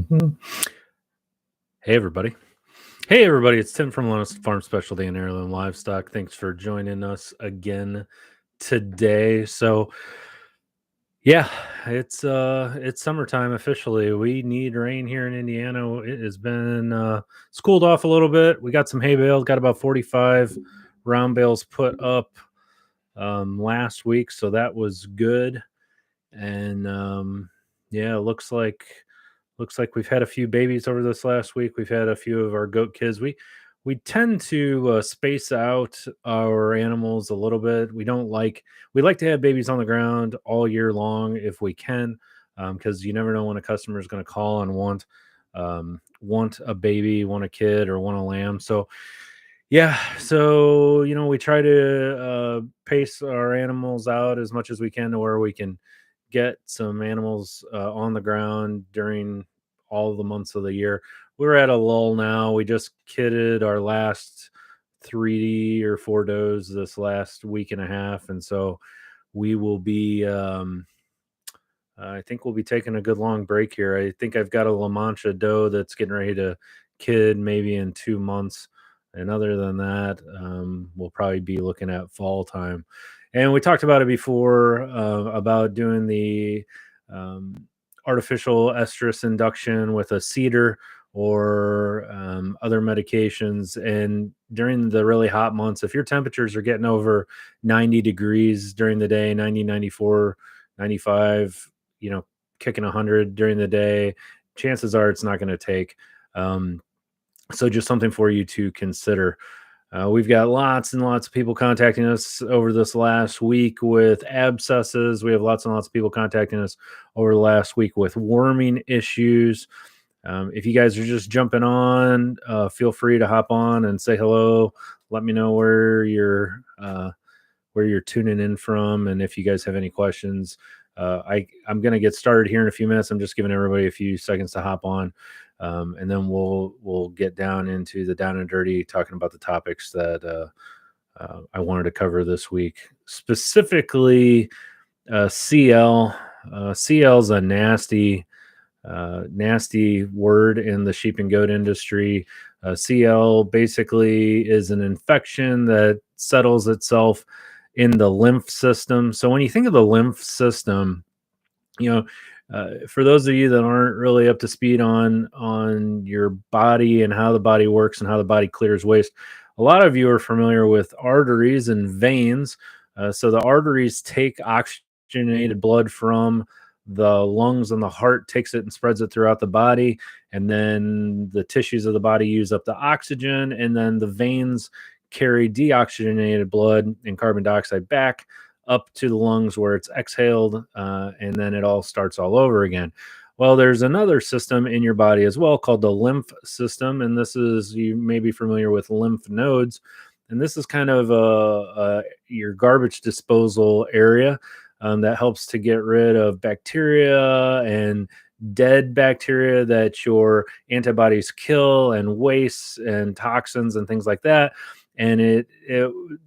Hey everybody. Hey everybody, it's Tim from Linessa Farms Specialty and Heirloom Livestock. Thanks for joining us again today. Yeah, it's summertime officially. We need rain here in Indiana. It has been it's cooled off a little bit. We got some hay bales, got about 45 round bales put up last week, so that was good. And yeah, looks like we've had a few babies over this last week. We've had a few of our goat kids. We tend to space out our animals a little bit. We like to have babies on the ground all year long if we can, because you never know when a customer is going to call and want a baby, want a kid, or want a lamb. So yeah, so we try to pace our animals out as much as we can to where we can get some animals on the ground during all the months of the year. We're at a lull now. We just kidded our last 3 or 4 does this last week and a half, and so we will be. I think we'll be taking a good long break here. I think I've got a La Mancha doe that's getting ready to kid maybe in 2 months. And other than that, we'll probably be looking at fall time. And we talked about it before about doing the um, artificial estrus induction with a cedar or other medications. And during the really hot months, if your temperatures are getting over 90 degrees during the day, 90, 94, 95, kicking 100 during the day, chances are it's not going to take. So just something for you to consider. We've got lots and lots of people contacting us over this last week with abscesses. We have lots and lots of people contacting us over the last week with worming issues. If you guys are just jumping on, feel free to hop on and say hello. Let me know where you're tuning in from, and if you guys have any questions. I'm going to get started here in a few minutes. I'm just giving everybody a few seconds to hop on. And then we'll get down into the down and dirty, talking about the topics that I wanted to cover this week. Specifically, CL. CL is a nasty word in the sheep and goat industry. CL basically is an infection that settles itself in the lymph system. So when you think of the lymph system, for those of you that aren't really up to speed on your body and how the body works and how the body clears waste, a lot of you are familiar with arteries and veins. So the arteries take oxygenated blood from the lungs, and the heart takes it and spreads it throughout the body. And then the tissues of the body use up the oxygen, and then the veins carry deoxygenated blood and carbon dioxide back up to the lungs where it's exhaled, and then it all starts all over again. Well, there's another system in your body as well called the lymph system, and you may be familiar with lymph nodes, and this is kind of your garbage disposal area that helps to get rid of bacteria and dead bacteria that your antibodies kill, and wastes and toxins and things like that. And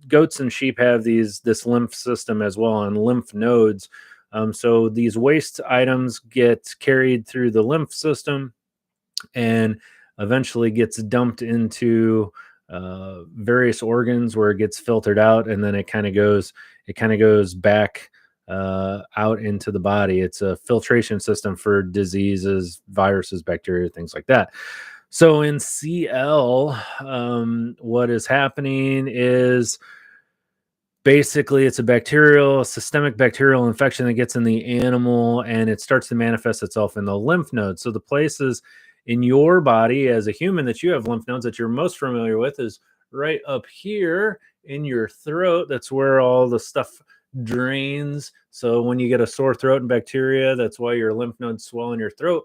goats and sheep have this lymph system as well, and lymph nodes. So these waste items get carried through the lymph system and eventually gets dumped into various organs where it gets filtered out, and then it kind of goes back out into the body. It's a filtration system for diseases, viruses, bacteria, things like that. So in CL, what is happening is basically it's a systemic bacterial infection that gets in the animal, and it starts to manifest itself in the lymph nodes. So the places in your body as a human that you have lymph nodes that you're most familiar with is right up here in your throat. That's where all the stuff drains. So when you get a sore throat and bacteria, that's why your lymph nodes swell in your throat.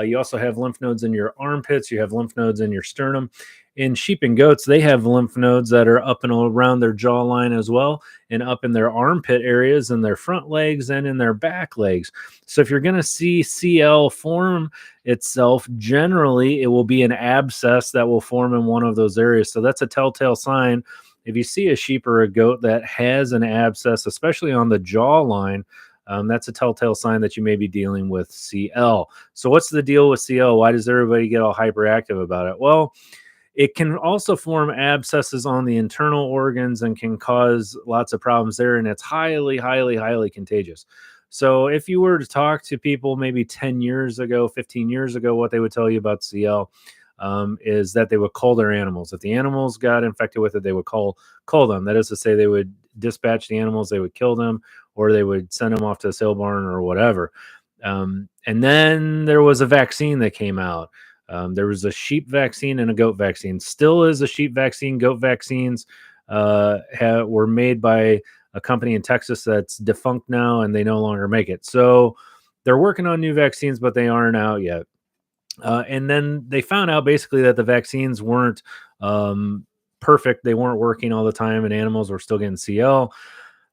You also have lymph nodes in your armpits. You have lymph nodes in your sternum. In sheep and goats, they have lymph nodes that are up and around their jawline as well, and up in their armpit areas, and their front legs, and in their back legs. So if you're going to see CL form itself, generally it will be an abscess that will form in one of those areas. So that's a telltale sign. If you see a sheep or a goat that has an abscess, especially on the jawline, that's a telltale sign that you may be dealing with CL. So what's the deal with CL? Why does everybody get all hyperactive about it? Well, it can also form abscesses on the internal organs and can cause lots of problems there. And it's highly, highly, highly contagious. So if you were to talk to people maybe 10 years ago, 15 years ago, what they would tell you about CL is that they would cull their animals. If the animals got infected with it, they would cull them. That is to say, they would dispatch the animals, they would kill them, or they would send them off to a sale barn or whatever. And then there was a vaccine that came out. There was a sheep vaccine and a goat vaccine. Still is a sheep vaccine. Goat vaccines were made by a company in Texas that's defunct now, and they no longer make it. So they're working on new vaccines, but they aren't out yet. And then they found out basically that the vaccines weren't perfect. They weren't working all the time, and animals were still getting CL.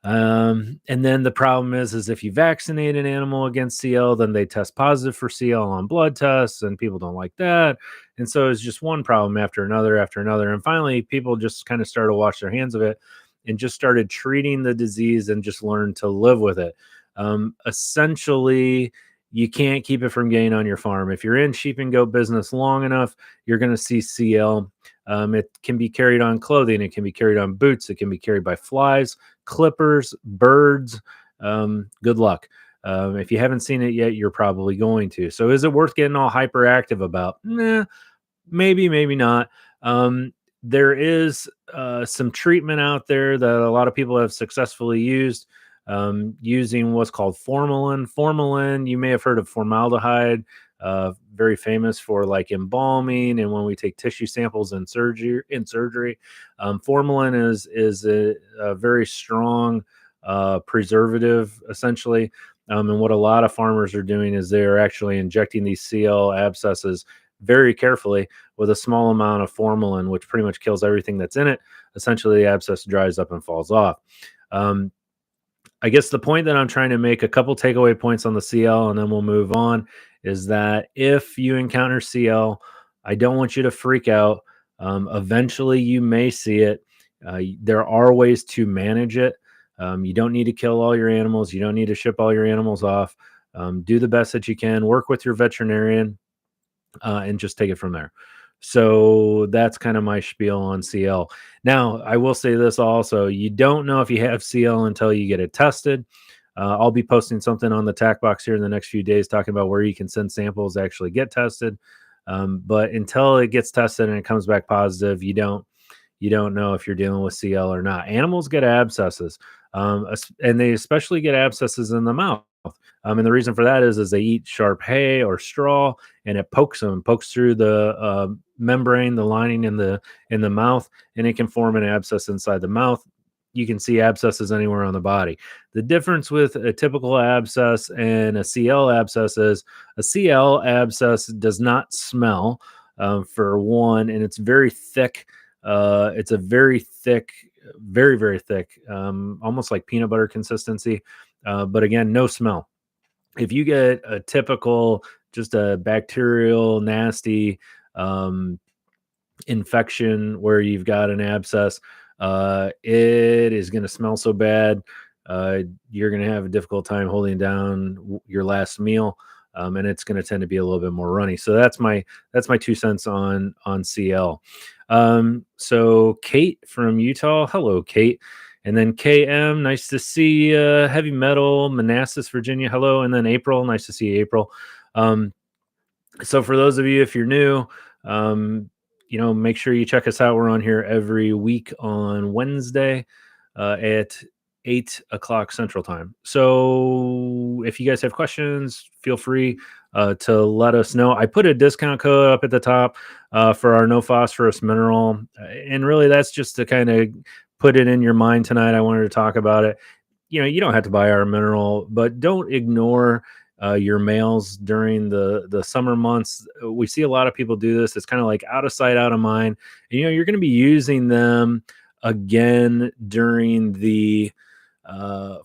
And then the problem is if you vaccinate an animal against CL, then they test positive for CL on blood tests, and people don't like that. And so it's just one problem after another, after another. And finally, people just kind of started to wash their hands of it and just started treating the disease and just learned to live with it. Essentially, you can't keep it from getting on your farm. If you're in sheep and goat business long enough, you're going to see CL. It can be carried on clothing. It can be carried on boots. It can be carried by flies, clippers, birds. Good luck. If you haven't seen it yet, you're probably going to. So is it worth getting all hyperactive about? Nah, maybe, maybe not. There is some treatment out there that a lot of people have successfully used using what's called formalin. Formalin, you may have heard of formaldehyde, very famous for like embalming and when we take tissue samples in surgery. Formalin is a very strong preservative, essentially. And what a lot of farmers are doing is they're actually injecting these CL abscesses very carefully with a small amount of formalin, which pretty much kills everything that's in it. Essentially, the abscess dries up and falls off. I guess the point that I'm trying to make, a couple takeaway points on the CL, and then we'll move on, is that if you encounter CL, I don't want you to freak out. Eventually, you may see it. There are ways to manage it. You don't need to kill all your animals. You don't need to ship all your animals off. Do the best that you can. Work with your veterinarian and just take it from there. So that's kind of my spiel on CL. Now, I will say this also. You don't know if you have CL until you get it tested. I'll be posting something on the Tack box here in the next few days talking about where you can send samples to actually get tested. But until it gets tested and it comes back positive, you don't know if you're dealing with CL or not. Animals get abscesses, and they especially get abscesses in the mouth. And the reason for that is they eat sharp hay or straw, and it pokes through the membrane, the lining in the mouth, and it can form an abscess inside the mouth. You can see abscesses anywhere on the body. The difference with a typical abscess and a CL abscess is a CL abscess does not smell, for one, and it's very thick. It's a very thick, very, very thick, almost like peanut butter consistency. But again, no smell. If you get a typical, just a bacterial, nasty infection where you've got an abscess, it is going to smell so bad. You're going to have a difficult time holding down your last meal. And it's going to tend to be a little bit more runny. So that's my 2 cents on CL. So Kate from Utah, hello, Kate. And then KM, nice to see Heavy Metal, Manassas, Virginia, hello. And then April, nice to see April. So for those of you, if you're new, make sure you check us out. We're on here every week on Wednesday at 8 o'clock Central Time. So if you guys have questions, feel free to let us know. I put a discount code up at the top for our no phosphorus mineral. And really that's just to kind of put it in your mind tonight. I wanted to talk about it. You don't have to buy our mineral, but don't ignore your males during the summer months. We see a lot of people do this. It's kind of like out of sight, out of mind. And, you're going to be using them again during the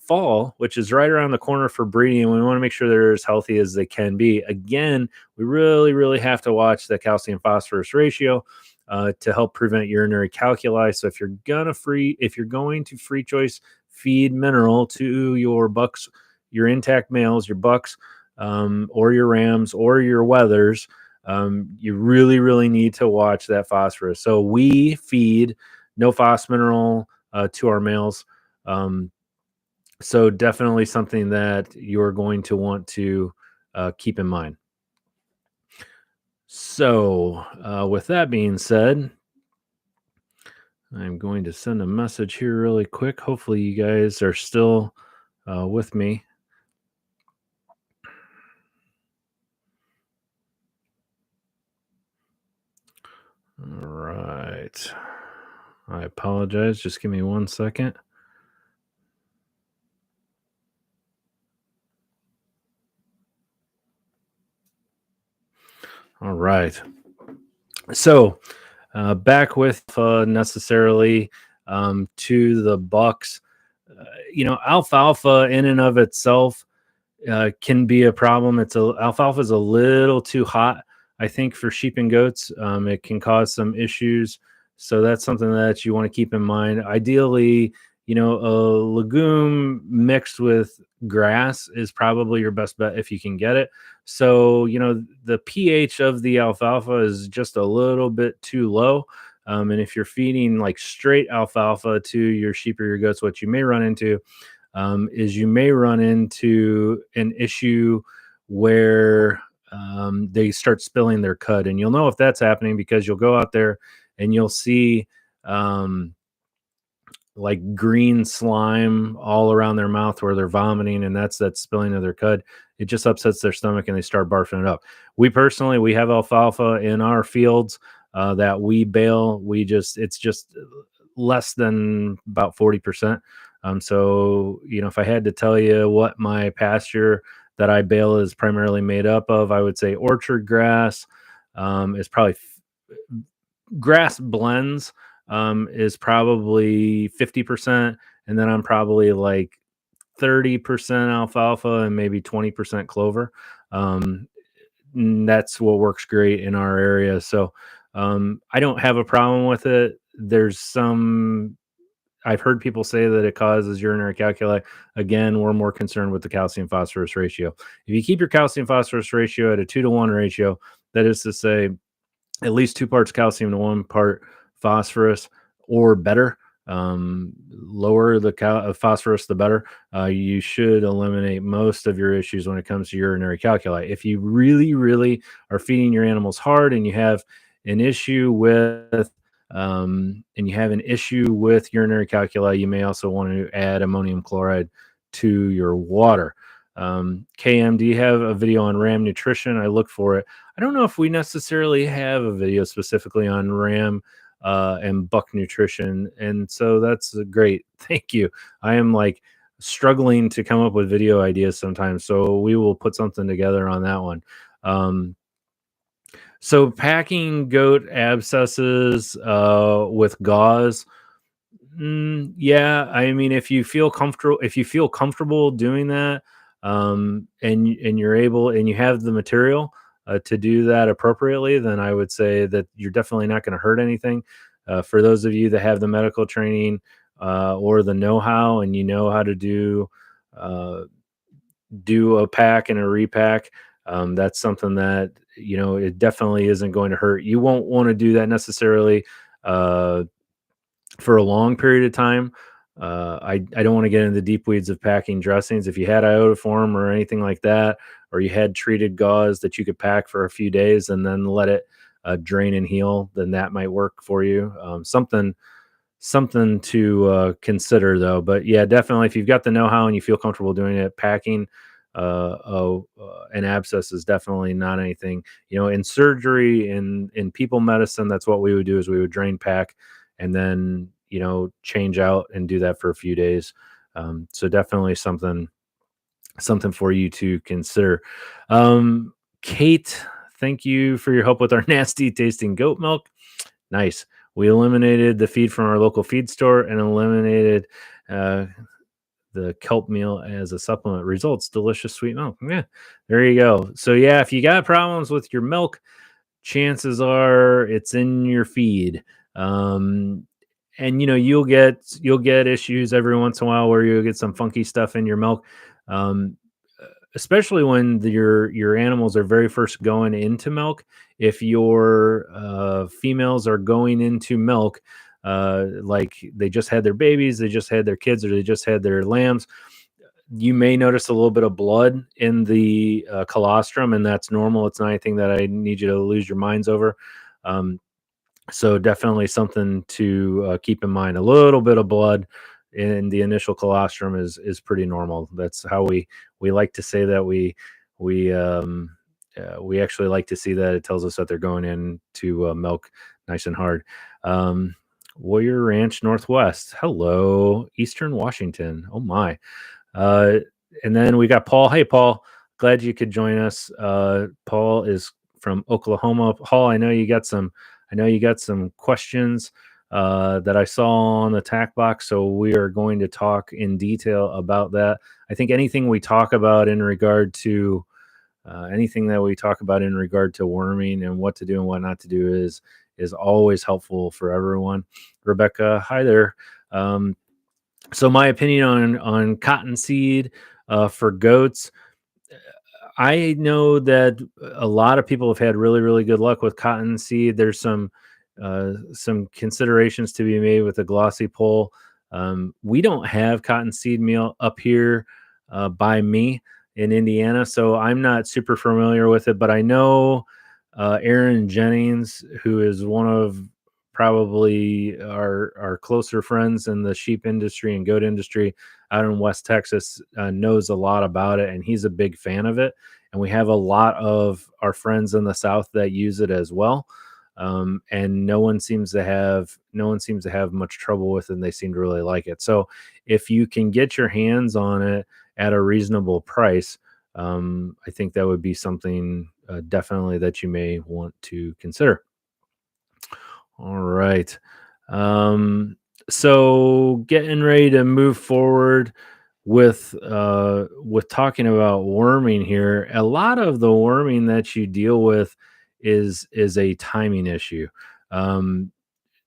fall, which is right around the corner for breeding. And we want to make sure they're as healthy as they can be. Again, we really, really have to watch the calcium phosphorus ratio to help prevent urinary calculi. So if you're going to free choice feed mineral to your bucks, your intact males, your bucks, or your rams or your wethers, you really, really need to watch that phosphorus. So we feed no phos mineral to our males. So definitely something that you're going to want to keep in mind. So with that being said, I'm going to send a message here really quick. Hopefully you guys are still with me. All right. I apologize. Just give me 1 second. All right. So back with necessarily to the bucks. Alfalfa in and of itself can be a problem. Alfalfa is a little too hot, I think, for sheep and goats. It can cause some issues, so that's something that you want to keep in mind. Ideally, a legume mixed with grass is probably your best bet if you can get it. So, the pH of the alfalfa is just a little bit too low. And if you're feeding like straight alfalfa to your sheep or your goats, what you may run into is you may run into an issue where they start spilling their cud. And you'll know if that's happening because you'll go out there and you'll see um, like green slime all around their mouth where they're vomiting, and that's that spilling of their cud. It just upsets their stomach and they start barfing it up. We have alfalfa in our fields that we bale. It's just less than about 40%. So, if I had to tell you what my pasture that I bale is primarily made up of, I would say orchard grass is probably grass blends is probably 50%. And then I'm probably like 30% alfalfa and maybe 20% clover. Um, that's what works great in our area. So I don't have a problem with it. I've heard people say that it causes urinary calculi. Again, we're more concerned with the calcium phosphorus ratio. If you keep your calcium phosphorus ratio at a 2-to-1 ratio, that is to say, at least 2 parts calcium to 1 part phosphorus or better, lower the phosphorus, the better. You should eliminate most of your issues when it comes to urinary calculi. If you really, really are feeding your animals hard and you have an issue with urinary calculi, you may also want to add ammonium chloride to your water. KM, do you have a video on ram nutrition? I look for it. I don't know if we necessarily have a video specifically on ram and buck nutrition, and so that's great. Thank you. I am like struggling to come up with video ideas sometimes, so we will put something together on that one. So packing goat abscesses with gauze. Yeah, I mean, if you feel comfortable doing that, and you're able and you have the material to do that appropriately, then I would say that you're definitely not going to hurt anything. For those of you that have the medical training or the know-how, and you know how to uh, do a pack and a repack, that's something that it definitely isn't going to hurt. You won't want to do that necessarily. For a long period of time. I don't want to get into the deep weeds of packing dressings. If you had iodoform or anything like that, or you had treated gauze that you could pack for a few days and then let it drain and heal, then that might work for you. Something to consider though. But yeah, definitely if you've got the know-how and you feel comfortable doing it, packing an abscess is definitely not anything. In surgery, in people medicine, that's what we would do, is we would drain, pack, and then change out and do that for a few days. So definitely something for you to consider. Kate, thank you for your help with our nasty tasting goat milk. Nice. We eliminated the feed from our local feed store and eliminated the kelp meal as a supplement. Results: delicious sweet milk. Yeah, there you go. So yeah, if you got problems with your milk, chances are it's in your feed. And you'll get issues every once in a while where you'll get some funky stuff in your milk. Um, Especially when your animals are very first going into milk. If your females are going into milk, like they just had their babies, they just had their kids, or they just had their lambs, you may notice a little bit of blood in the colostrum, and that's normal. It's not anything that I need you to lose your minds over. Um, so definitely something to keep in mind. A little bit of blood in the initial colostrum is pretty normal. That's how we like to say that we we actually like to see that. It tells us that they're going in to milk nice and hard. Um, Warrior Ranch Northwest. Hello, Eastern Washington. Oh my. Uh, and then we got Paul. Hey, Paul. Glad you could join us. Paul is from Oklahoma. Paul, I know you got some questions that I saw on the tack box, so we are going to talk in detail about that. I think anything that we talk about in regard to worming and what to do and what not to do is always helpful for everyone. Rebecca, hi there. Um, so my opinion on cottonseed for goats, I know that a lot of people have had really, really good luck with cottonseed. There's some considerations to be made with the glossy pole. We don't have cottonseed meal up here by me in Indiana, so I'm not super familiar with it. But I know Aaron Jennings, who is one of probably our closer friends in the sheep industry and goat industry out in West Texas, knows a lot about it, and he's a big fan of it. And we have a lot of our friends in the South that use it as well. And no one seems to have much trouble with it, and they seem to really like it. So if you can get your hands on it at a reasonable price, I think that would be something definitely that you may want to consider. All right. So getting ready to move forward with talking about worming here. A lot of the worming that you deal with is a timing issue. Um,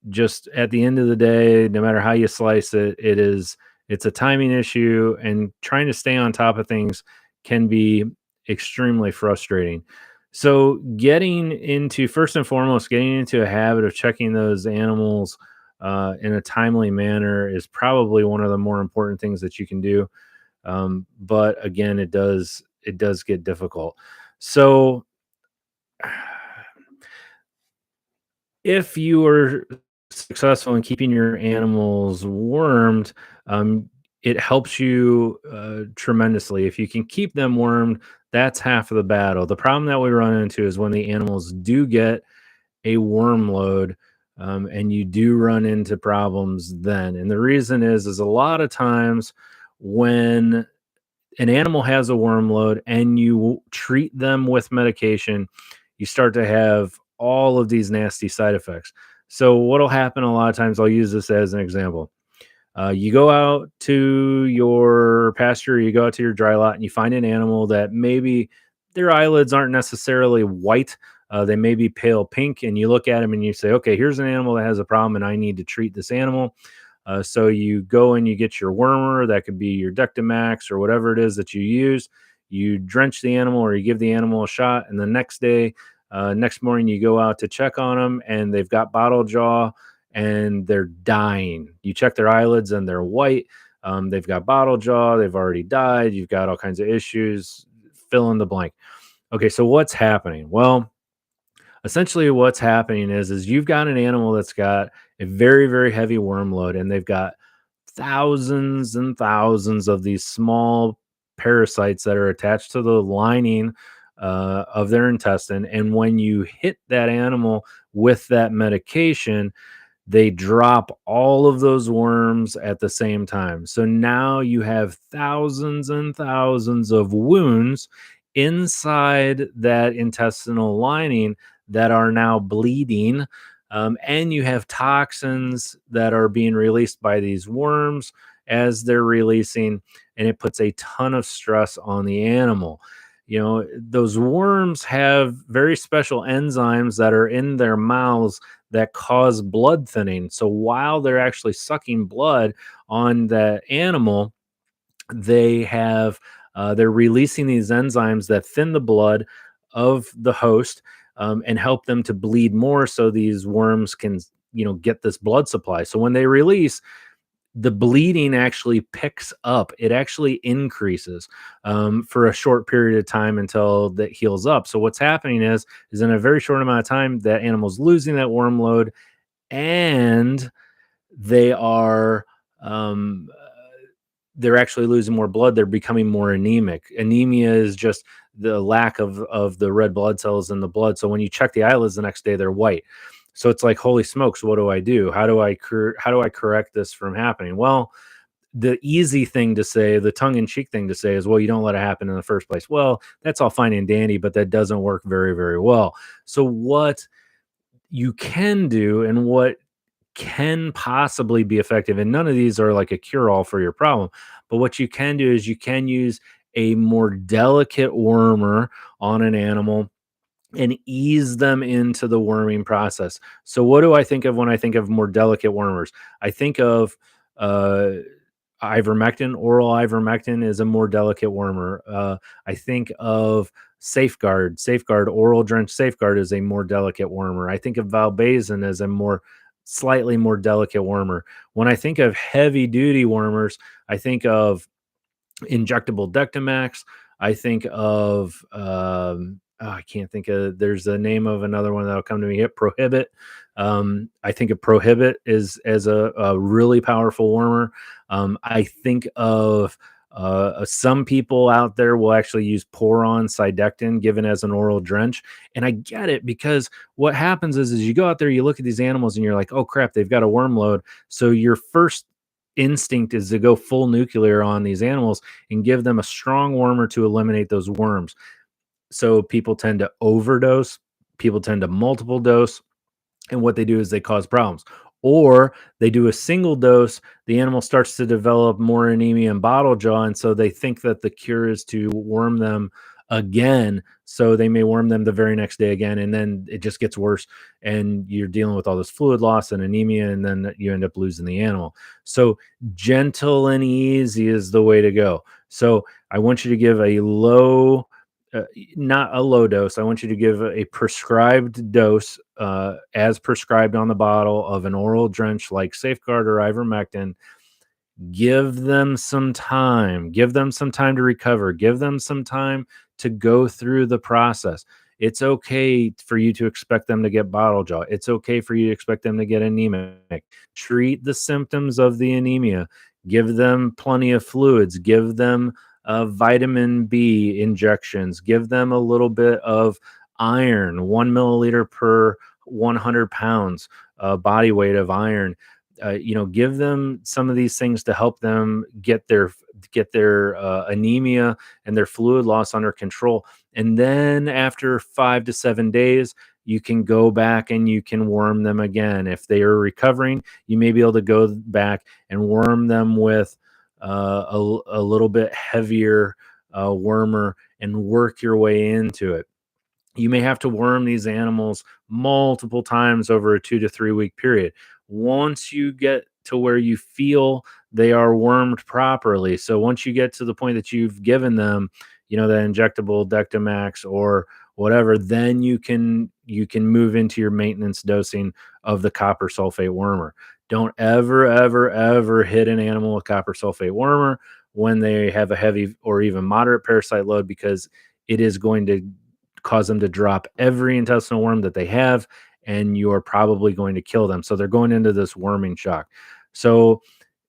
just at the end of the day, no matter how you slice it, it's a timing issue, and trying to stay on top of things can be extremely frustrating. So getting into a habit of checking those animals in a timely manner is probably one of the more important things that you can do. But again, it does get difficult. So if you are successful in keeping your animals wormed, um, it helps you tremendously. If you can keep them wormed, that's half of the battle. The problem that we run into is when the animals do get a worm load, and you do run into problems then. And the reason is a lot of times when an animal has a worm load and you treat them with medication, you start to have all of these nasty side effects. So what'll happen a lot of times, I'll use this as an example. You go out to your pasture, you go out to your dry lot, and you find an animal that maybe their eyelids aren't necessarily white. They may be pale pink, and you look at them and you say, okay, here's an animal that has a problem, and I need to treat this animal. So you go and you get your wormer, that could be your Dectomax or whatever it is that you use. You drench the animal or you give the animal a shot, and the next morning, you go out to check on them, and they've got bottle jaw and they're dying. You check their eyelids and they're white. They've got bottle jaw. They've already died. You've got all kinds of issues. Fill in the blank. Okay, so what's happening? Well, essentially, what's happening is you've got an animal that's got a very, very heavy worm load, and they've got thousands and thousands of these small parasites that are attached to the lining of their intestine. And when you hit that animal with that medication, they drop all of those worms at the same time. So now you have thousands and thousands of wounds inside that intestinal lining that are now bleeding. And you have toxins that are being released by these worms as they're releasing, and it puts a ton of stress on the animal. Those worms have very special enzymes that are in their mouths that cause blood thinning. So while they're actually sucking blood on the animal, they have They're releasing these enzymes that thin the blood of the host, and help them to bleed more so these worms can, get this blood supply. So when they release, the bleeding actually picks up. It actually increases for a short period of time until that heals up. So what's happening is in a very short amount of time, that animal's losing that worm load, and they are um, they're actually losing more blood. They're becoming more anemic. Anemia is just the lack of the red blood cells in the blood. So when you check the eyelids the next day, they're white. So it's like, holy smokes, what do I do? How do I correct this from happening? Well, the easy thing to say, the tongue in cheek thing to say is, well, you don't let it happen in the first place. Well, that's all fine and dandy, but that doesn't work very, very well. So what you can do, and what can possibly be effective, and none of these are like a cure all for your problem, but what you can do is you can use a more delicate wormer on an animal and ease them into the worming process. So, what do I think of when I think of more delicate wormers? I think of uh, ivermectin. Oral ivermectin is a more delicate wormer. I think of Safeguard. Safeguard oral drench Safeguard is a more delicate wormer. I think of Valbazin as a slightly more delicate wormer. When I think of heavy duty wormers, I think of injectable Dectomax. I think of I can't think of. There's a name of another one that'll come to me. Prohibit. I think of Prohibit is as a really powerful warmer. I think of some people out there will actually use Poron Sidectin given as an oral drench, and I get it, because what happens is you go out there, you look at these animals, and you're like, oh crap, they've got a worm load. So your first instinct is to go full nuclear on these animals and give them a strong wormer to eliminate those worms. So people tend to overdose, people tend to multiple dose, and what they do is they cause problems. Or they do a single dose, the animal starts to develop more anemia and bottle jaw, and so they think that the cure is to worm them again. So they may worm them the very next day again, and then it just gets worse, and you're dealing with all this fluid loss and anemia, and then you end up losing the animal. So gentle and easy is the way to go. So I want you to give a low, uh, not a low dose. I want you to give a prescribed dose, as prescribed on the bottle, of an oral drench like Safeguard or ivermectin. Give them some time. Give them some time to recover. Give them some time to go through the process. It's okay for you to expect them to get bottle jaw. It's okay for you to expect them to get anemic. Treat the symptoms of the anemia. Give them plenty of fluids. Give them vitamin B injections. Give them a little bit of iron, 1 milliliter per 100 pounds body weight of iron. Give them some of these things to help them get their anemia and their fluid loss under control. And then after 5 to 7 days, you can go back and you can worm them again. If they are recovering, you may be able to go back and worm them with a little bit heavier wormer and work your way into it. You may have to worm these animals multiple times over a 2 to 3 week period. Once you get to where you feel they are wormed properly, so once you get to the point that you've given them, the injectable Dectomax or whatever, then you can move into your maintenance dosing of the copper sulfate wormer. Don't ever, ever, ever hit an animal with copper sulfate wormer when they have a heavy or even moderate parasite load, because it is going to cause them to drop every intestinal worm that they have, and you're probably going to kill them. So they're going into this worming shock. So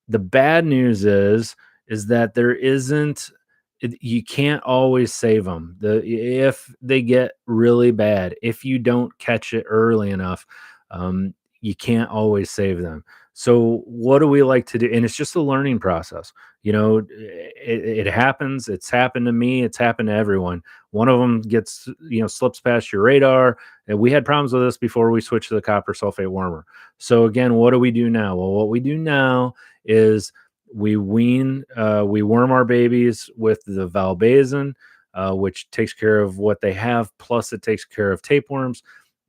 the bad news is that there isn't you can't always save them. If they get really bad, if you don't catch it early enough, you can't always save them. So what do we like to do? And it's just a learning process. It happens. It's happened to me. It's happened to everyone. One of them gets, slips past your radar. And we had problems with this before we switched to the copper sulfate warmer. So again, what do we do now? Well, what we do now is we worm our babies with the Valbazin, which takes care of what they have, plus it takes care of tapeworms.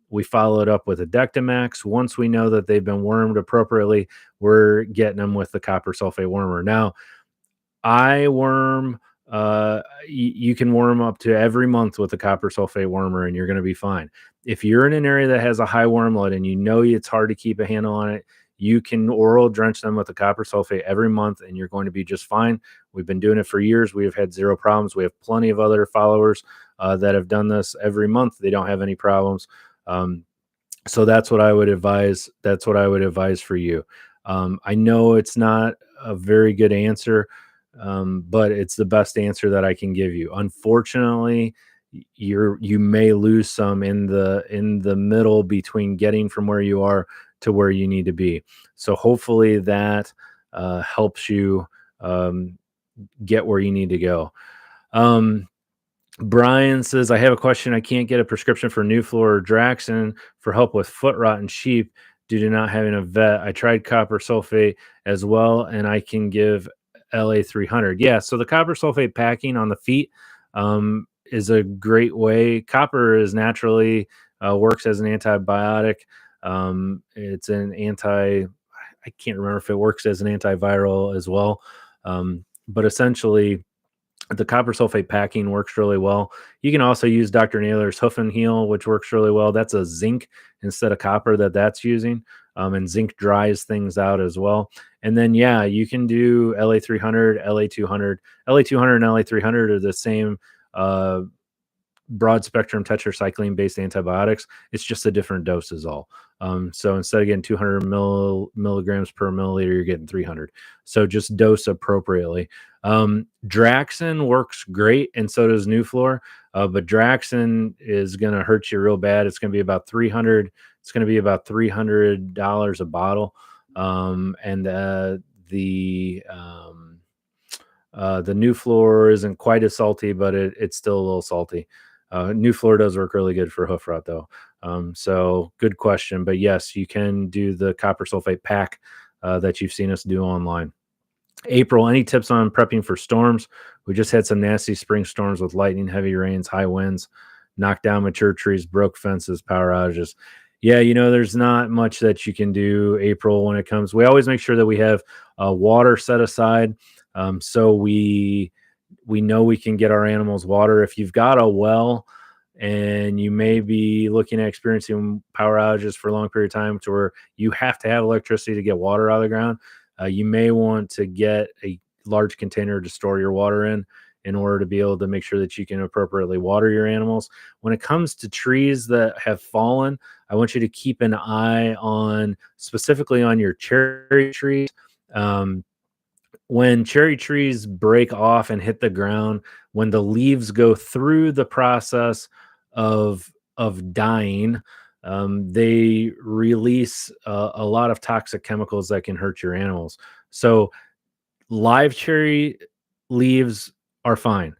We follow it up with a Dectomax. Once we know that they've been wormed appropriately, we're getting them with the copper sulfate wormer. Now, I worm you can worm up to every month with a copper sulfate wormer, and you're going to be fine. If you're in an area that has a high worm load and you know it's hard to keep a handle on it, you can oral drench them with the copper sulfate every month, and you're going to be just fine. We've been doing it for years. We have had zero problems. We have plenty of other followers that have done this every month. They don't have any problems. So that's what I would advise. That's what I would advise for you. I know it's not a very good answer, but it's the best answer that I can give you. Unfortunately, you may lose some in the middle between getting from where you are to where you need to be. So hopefully that helps you get where you need to go. Brian says, I have a question. I can't get a prescription for Nuflor or Draxxin for help with foot rot in sheep due to not having a vet. I tried copper sulfate as well, and I can give LA 300. Yeah, so the copper sulfate packing on the feet is a great way. Copper is naturally works as an antibiotic. It's an I can't remember if it works as an antiviral as well. But essentially, the copper sulfate packing works really well. You can also use Dr. Naylor's Hoof and Heel, which works really well. That's a zinc instead of copper that's using. And zinc dries things out as well. And then, yeah, you can do LA 300, LA 200. LA 200 and LA 300 are the same broad spectrum tetracycline based antibiotics. It's just a different dose is all. So instead of getting 200 milligrams per milliliter, you're getting 300. So just dose appropriately. Draxxin works great, and so does Nuflor. But Draxxin is going to hurt you real bad. It's going to be about 300. It's going to be about $300 a bottle. And the Nuflor isn't quite as salty, but it's still a little salty. Nuflor does work really good for hoof rot, though. So good question. But yes, you can do the copper sulfate pack that you've seen us do online. April, any tips on prepping for storms? We just had some nasty spring storms with lightning, heavy rains, high winds, knocked down mature trees, broke fences, power outages. Yeah, there's not much that you can do, April, when it comes. We always make sure that we have water set aside so we know we can get our animals water. If you've got a well and you may be looking at experiencing power outages for a long period of time to where you have to have electricity to get water out of the ground, you may want to get a large container to store your water in order to be able to make sure that you can appropriately water your animals. When it comes to trees that have fallen, I want you to keep an eye on specifically on your cherry trees. When cherry trees break off and hit the ground, when the leaves go through the process of dying, they release a lot of toxic chemicals that can hurt your animals. So live cherry leaves are fine.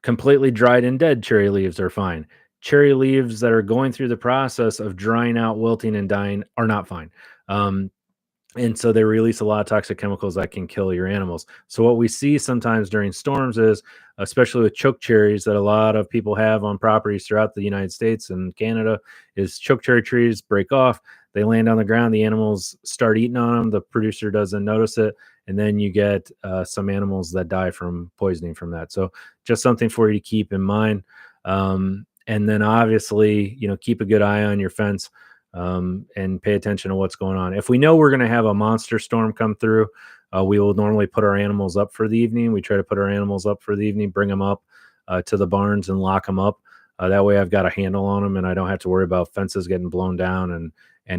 Completely dried and dead cherry leaves are fine. Cherry leaves that are going through the process of drying out, wilting, and dying are not fine. And so they release a lot of toxic chemicals that can kill your animals. So what we see sometimes during storms is, especially with choke cherries that a lot of people have on properties throughout the United States and Canada, is choke cherry trees break off. They land on the ground. The animals start eating on them. The producer doesn't notice it. And then you get some animals that die from poisoning from that. So just something for you to keep in mind. And then obviously, keep a good eye on your fence. And pay attention to what's going on. If we know we're going to have a monster storm come through, we will normally put our animals up for the evening. We try to put our animals up for the evening, bring them up to the barns and lock them up. That way I've got a handle on them and I don't have to worry about fences getting blown down and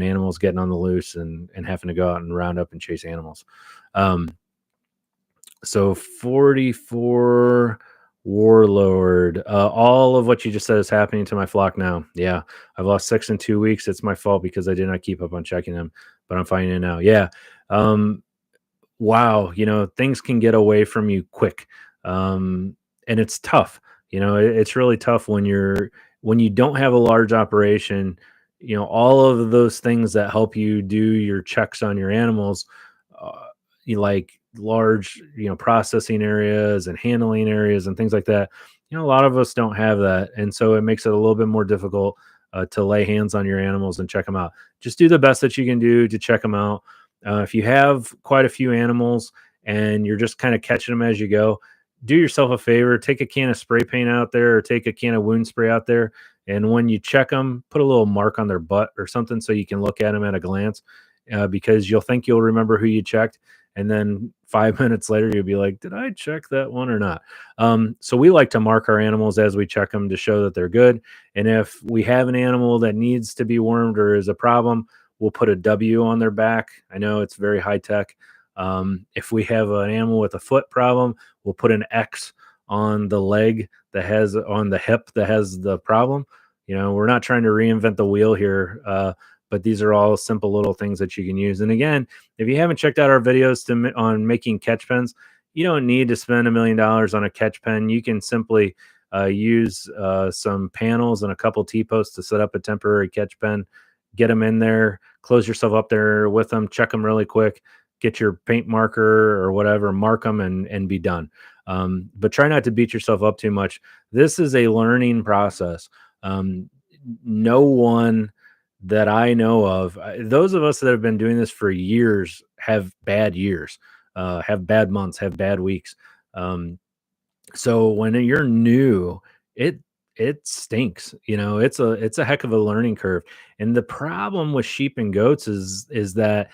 animals getting on the loose and having to go out and round up and chase animals. So 44 Warlord, all of what you just said is happening to my flock now. Yeah, I've lost 6 in 2 weeks. It's my fault because I did not keep up on checking them, but I'm finding it now. Yeah. Wow. Things can get away from you quick. And it's tough. It's really tough when you don't have a large operation. All of those things that help you do your checks on your animals, like large processing areas and handling areas and things like that, a lot of us don't have that, and so it makes it a little bit more difficult to lay hands on your animals and check them out. Just do the best that you can do to check them out. If you have quite a few animals and you're just kind of catching them as you go, do yourself a favor, take a can of spray paint out there or take a can of wound spray out there. And when you check them, put a little mark on their butt or something so you can look at them at a glance, because you'll think you'll remember who you checked. And then 5 minutes later, you'll be like, did I check that one or not? So we like to mark our animals as we check them to show that they're good. And if we have an animal that needs to be wormed or is a problem, we'll put a W on their back. I know it's very high tech. If we have an animal with a foot problem, we'll put an X on the leg that has on the hip that has the problem. We're not trying to reinvent the wheel here, but these are all simple little things that you can use. And again, if you haven't checked out our videos on making catch pens, you don't need to spend $1 million on a catch pen. You can simply use some panels and a couple T-posts to set up a temporary catch pen, get them in there, close yourself up there with them, check them really quick, get your paint marker or whatever, mark them and be done. But try not to beat yourself up too much. This is a learning process. No one that I know of, those of us that have been doing this for years have bad years, have bad months, have bad weeks. So when you're new, it stinks. It's a heck of a learning curve. And the problem with sheep and goats is that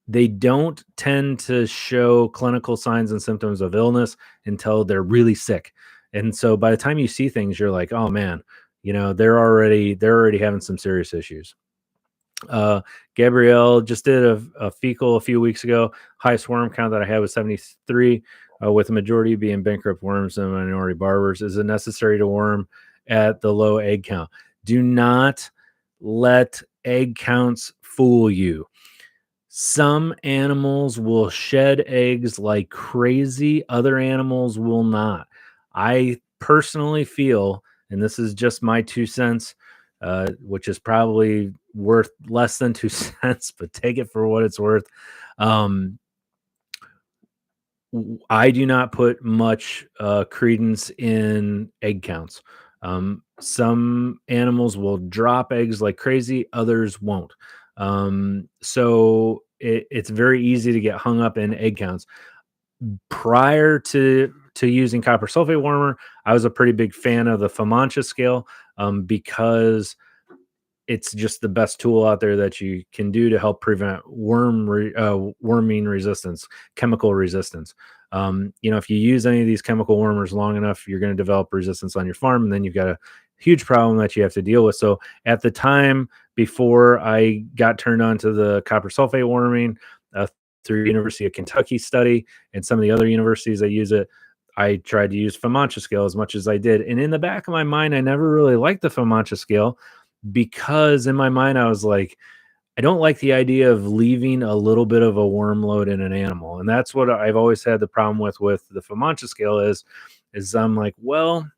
they don't tend to show clinical signs and symptoms of illness until they're really sick. And so by the time you see things, you're like, oh man, they're already having some serious issues. Gabrielle just did a fecal a few weeks ago. Highest worm count that I had was 73, with the majority being bankrupt worms and minority barbers. Is it necessary to worm at the low egg count? Do not let egg counts fool you. Some animals will shed eggs like crazy. Other animals will not. I personally feel, and this is just my 2 cents, which is probably worth less than 2 cents, but take it for what it's worth. I do not put much credence in egg counts. Some animals will drop eggs like crazy, others won't. So it's very easy to get hung up in egg counts. Prior to using copper sulfate warmer, I was a pretty big fan of the Fecal scale, because it's just the best tool out there that you can do to help prevent worming resistance, chemical resistance. If you use any of these chemical wormers long enough, you're going to develop resistance on your farm, and then you've got a huge problem that you have to deal with. So at the time before I got turned on to the copper sulfate worming, through University of Kentucky study and some of the other universities that use it, I tried to use Fecal scale as much as I did. And in the back of my mind, I never really liked the Fecal scale, because in my mind, I was like, I don't like the idea of leaving a little bit of a worm load in an animal. And that's what I've always had the problem with the Fecal scale is I'm like, well,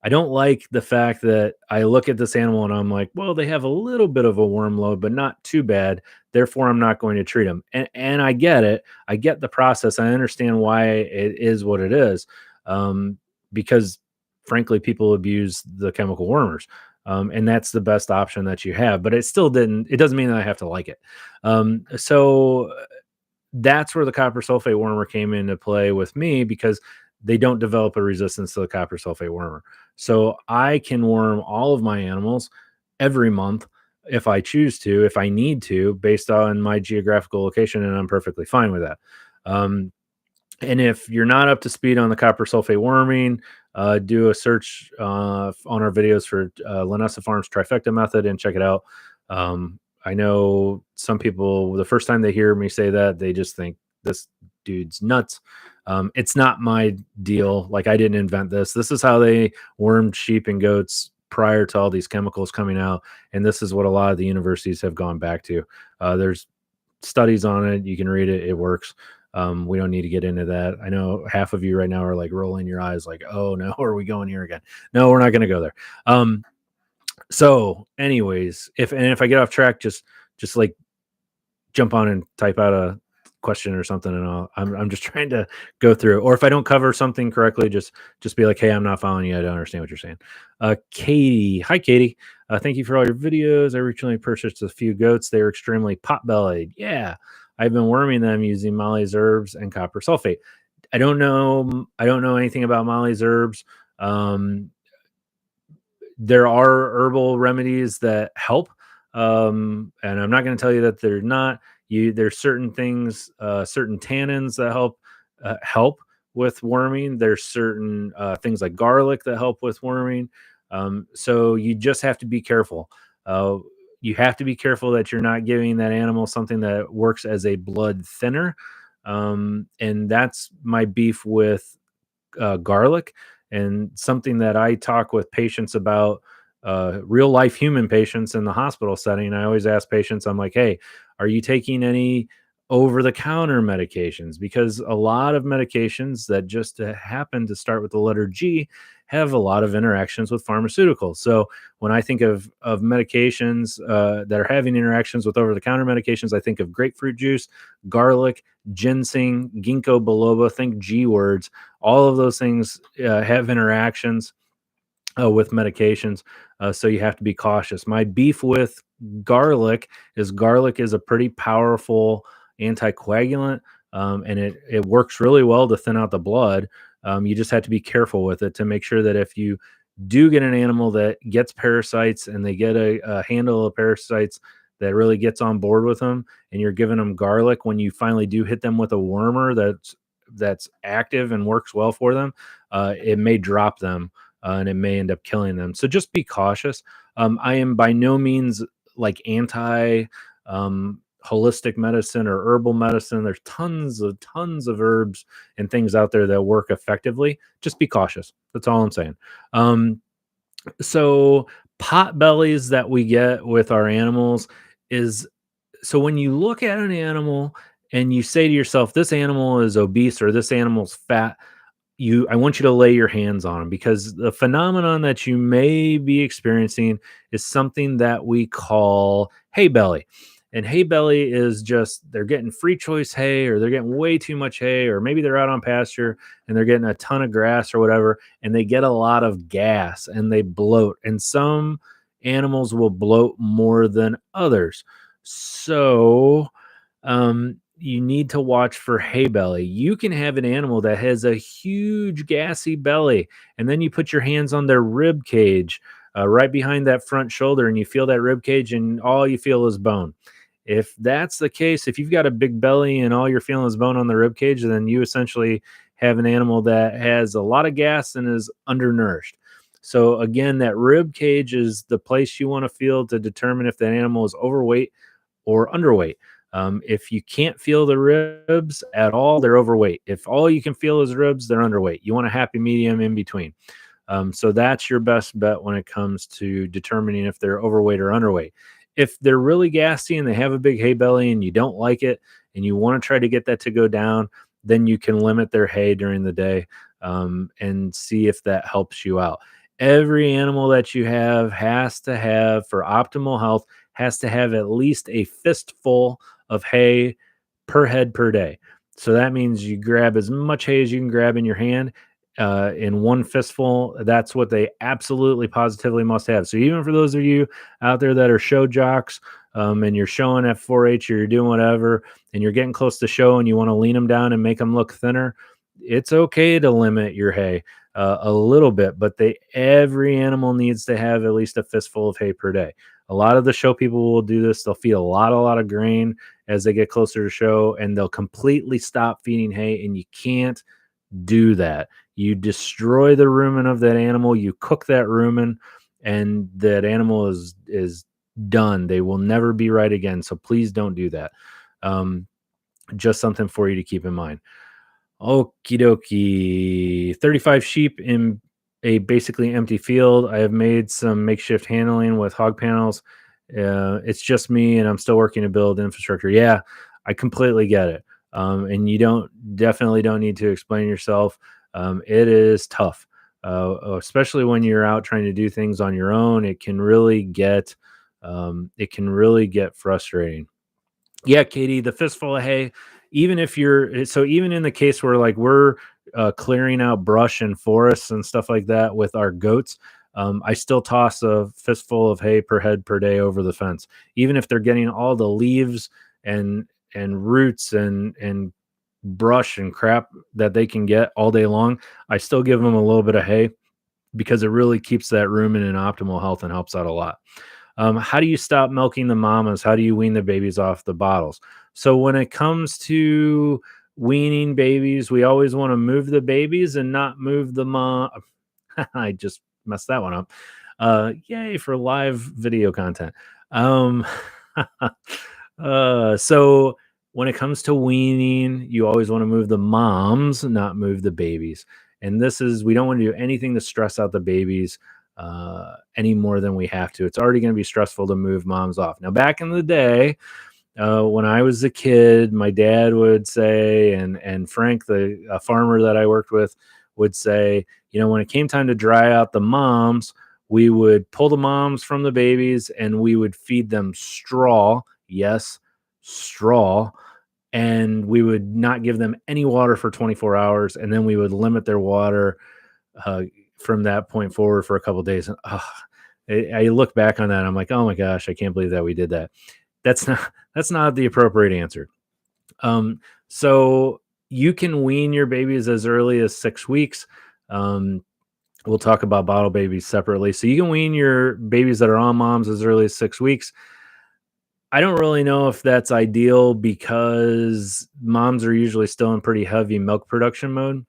I don't like the fact that I look at this animal and I'm like, well, they have a little bit of a worm load, but not too bad. Therefore, I'm not going to treat them. And I get it. I get the process. I understand why it is what it is, because frankly, people abuse the chemical wormers. And that's the best option that you have. But it doesn't mean that I have to like it. So that's where the copper sulfate wormer came into play with me, because they don't develop a resistance to the copper sulfate wormer. So I can worm all of my animals every month if I choose to, if I need to, based on my geographical location, and I'm perfectly fine with that. And if you're not up to speed on the copper sulfate worming, do a search on our videos for Linessa Farms trifecta method and check it out. I know some people, the first time they hear me say that, they just think this dude's nuts. It's not my deal. Like, I didn't invent this. This is how they wormed sheep and goats prior to all these chemicals coming out. And this is what a lot of the universities have gone back to. There's studies on it. You can read it. It works. We don't need to get into that. I know half of you right now are like rolling your eyes like, oh no, are we going here again? No, we're not going to go there. So anyways, if I get off track, just like jump on and type out a question or something, and I'm just trying to go through. Or if I don't cover something correctly, just be like, hey, I'm not following you. I don't understand what you're saying. Katie, hi Katie. Thank you for all your videos. I recently purchased a few goats. They were extremely pot-bellied. Yeah, I've been worming them using Molly's herbs and copper sulfate. I don't know anything about Molly's herbs. Um, there are herbal remedies that help, and I'm not going to tell you that they're not. There's certain things, certain tannins that help with worming. There's certain things like garlic that help with worming. So you just have to be careful. Uh, you have to be careful that you're not giving that animal something that works as a blood thinner. And that's my beef with garlic, and something that I talk with patients about, real life human patients in the hospital setting. I always ask patients, I'm like, hey, are you taking any over the counter medications? Because a lot of medications that just happen to start with the letter G have a lot of interactions with pharmaceuticals. So when I think of medications that are having interactions with over the counter medications, I think of grapefruit juice, garlic, ginseng, ginkgo biloba, think G words. All of those things have interactions with medications, so you have to be cautious. My beef with garlic is a pretty powerful anticoagulant, and it works really well to thin out the blood. You just have to be careful with it to make sure that if you do get an animal that gets parasites and they get a handle of parasites that really gets on board with them, and you're giving them garlic, when you finally do hit them with a wormer that's active and works well for them, it may drop them, and it may end up killing them. So just be cautious. I am by no means like anti holistic medicine or herbal medicine. There's tons of herbs and things out there that work effectively. Just be cautious. That's all I'm saying. Um, so pot bellies that we get with our animals is, so when you look at an animal and you say to yourself, this animal is obese or this animal's fat, I want you to lay your hands on them, because the phenomenon that you may be experiencing is something that we call hay belly. And hay belly is just they're getting free choice hay, or they're getting way too much hay, or maybe they're out on pasture and they're getting a ton of grass or whatever, and they get a lot of gas and they bloat. And some animals will bloat more than others. So you need to watch for hay belly. You can have an animal that has a huge gassy belly, and then you put your hands on their rib cage, right behind that front shoulder, and you feel that rib cage, and all you feel is bone. If that's the case, if you've got a big belly and all you're feeling is bone on the rib cage, then you essentially have an animal that has a lot of gas and is undernourished. So again, that rib cage is the place you want to feel to determine if that animal is overweight or underweight. If you can't feel the ribs at all, they're overweight. If all you can feel is ribs, they're underweight. You want a happy medium in between. So that's your best bet when it comes to determining if they're overweight or underweight. If they're really gassy and they have a big hay belly and you don't like it and you want to try to get that to go down, then you can limit their hay during the day, and see if that helps you out. Every animal that you have has to have, for optimal health, has to have at least a fistful of hay per head per day. So that means you grab as much hay as you can grab in your hand, in one fistful. That's what they absolutely positively must have. So even for those of you out there that are show jocks, and you're showing at 4-H or you're doing whatever, and you're getting close to show and you want to lean them down and make them look thinner, it's okay to limit your hay a little bit, but every animal needs to have at least a fistful of hay per day. A lot of the show people will do this. They'll feed a lot of grain as they get closer to show, and they'll completely stop feeding hay. And you can't do that. You destroy the rumen of that animal. You cook that rumen, and that animal is done. They will never be right again. So please don't do that. Um, just something for you to keep in mind. Okie dokie. 35 sheep in a basically empty field. I have made some makeshift handling with hog panels. It's just me, and I'm still working to build infrastructure. Yeah, I completely get it. And you definitely don't need to explain yourself. It is tough, especially when you're out trying to do things on your own. It can really get frustrating. Yeah, Katie, the fistful of hay, even if even in the case where like we're clearing out brush and forests and stuff like that with our goats, I still toss a fistful of hay per head per day over the fence, even if they're getting all the leaves and roots and brush and crap that they can get all day long, I still give them a little bit of hay because it really keeps that rumen in optimal health and helps out a lot. How do you stop milking the mamas? How do you wean the babies off the bottles? So when it comes to weaning babies, we always want to move the babies and not move the mom. I just messed that one up. Yay for live video content. Um, so when it comes to weaning, you always want to move the moms, not move the babies. And we don't want to do anything to stress out the babies any more than we have to. It's already going to be stressful to move moms off. Now, back in the day, when I was a kid, my dad would say, and Frank, the farmer that I worked with, would say, when it came time to dry out the moms, we would pull the moms from the babies and we would feed them straw. Yes, straw. And we would not give them any water for 24 hours. And then we would limit their water from that point forward for a couple of days. And I look back on that. I'm like, oh my gosh, I can't believe that we did that. That's not the appropriate answer. So you can wean your babies as early as 6 weeks. We'll talk about bottle babies separately. So you can wean your babies that are on moms as early as 6 weeks. I don't really know if that's ideal because moms are usually still in pretty heavy milk production mode.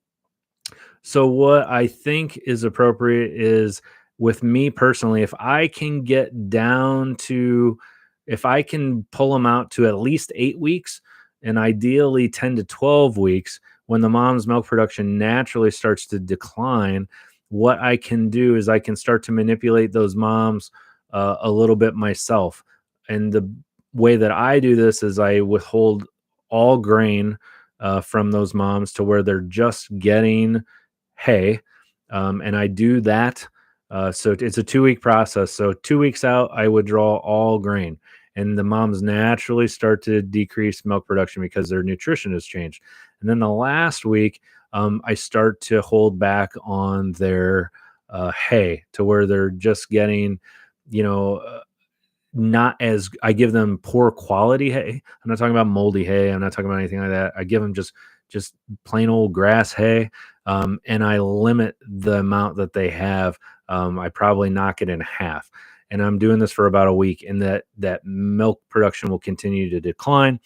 So what I think is appropriate is, with me personally, if I can pull them out to at least 8 weeks and ideally 10 to 12 weeks, when the mom's milk production naturally starts to decline, what I can do is I can start to manipulate those moms a little bit myself. And the way that I do this is I withhold all grain from those moms to where they're just getting hay. And I do that. So it's a 2-week process. So 2 weeks out, I withdraw all grain. And the moms naturally start to decrease milk production because their nutrition has changed. And then the last week, I start to hold back on their hay to where they're just getting, not as I give them poor quality hay. I'm not talking about moldy hay. I'm not talking about anything like that. I give them just plain old grass hay. And I limit the amount that they have. I probably knock it in half. And I'm doing this for about a week, and that milk production will continue to decline.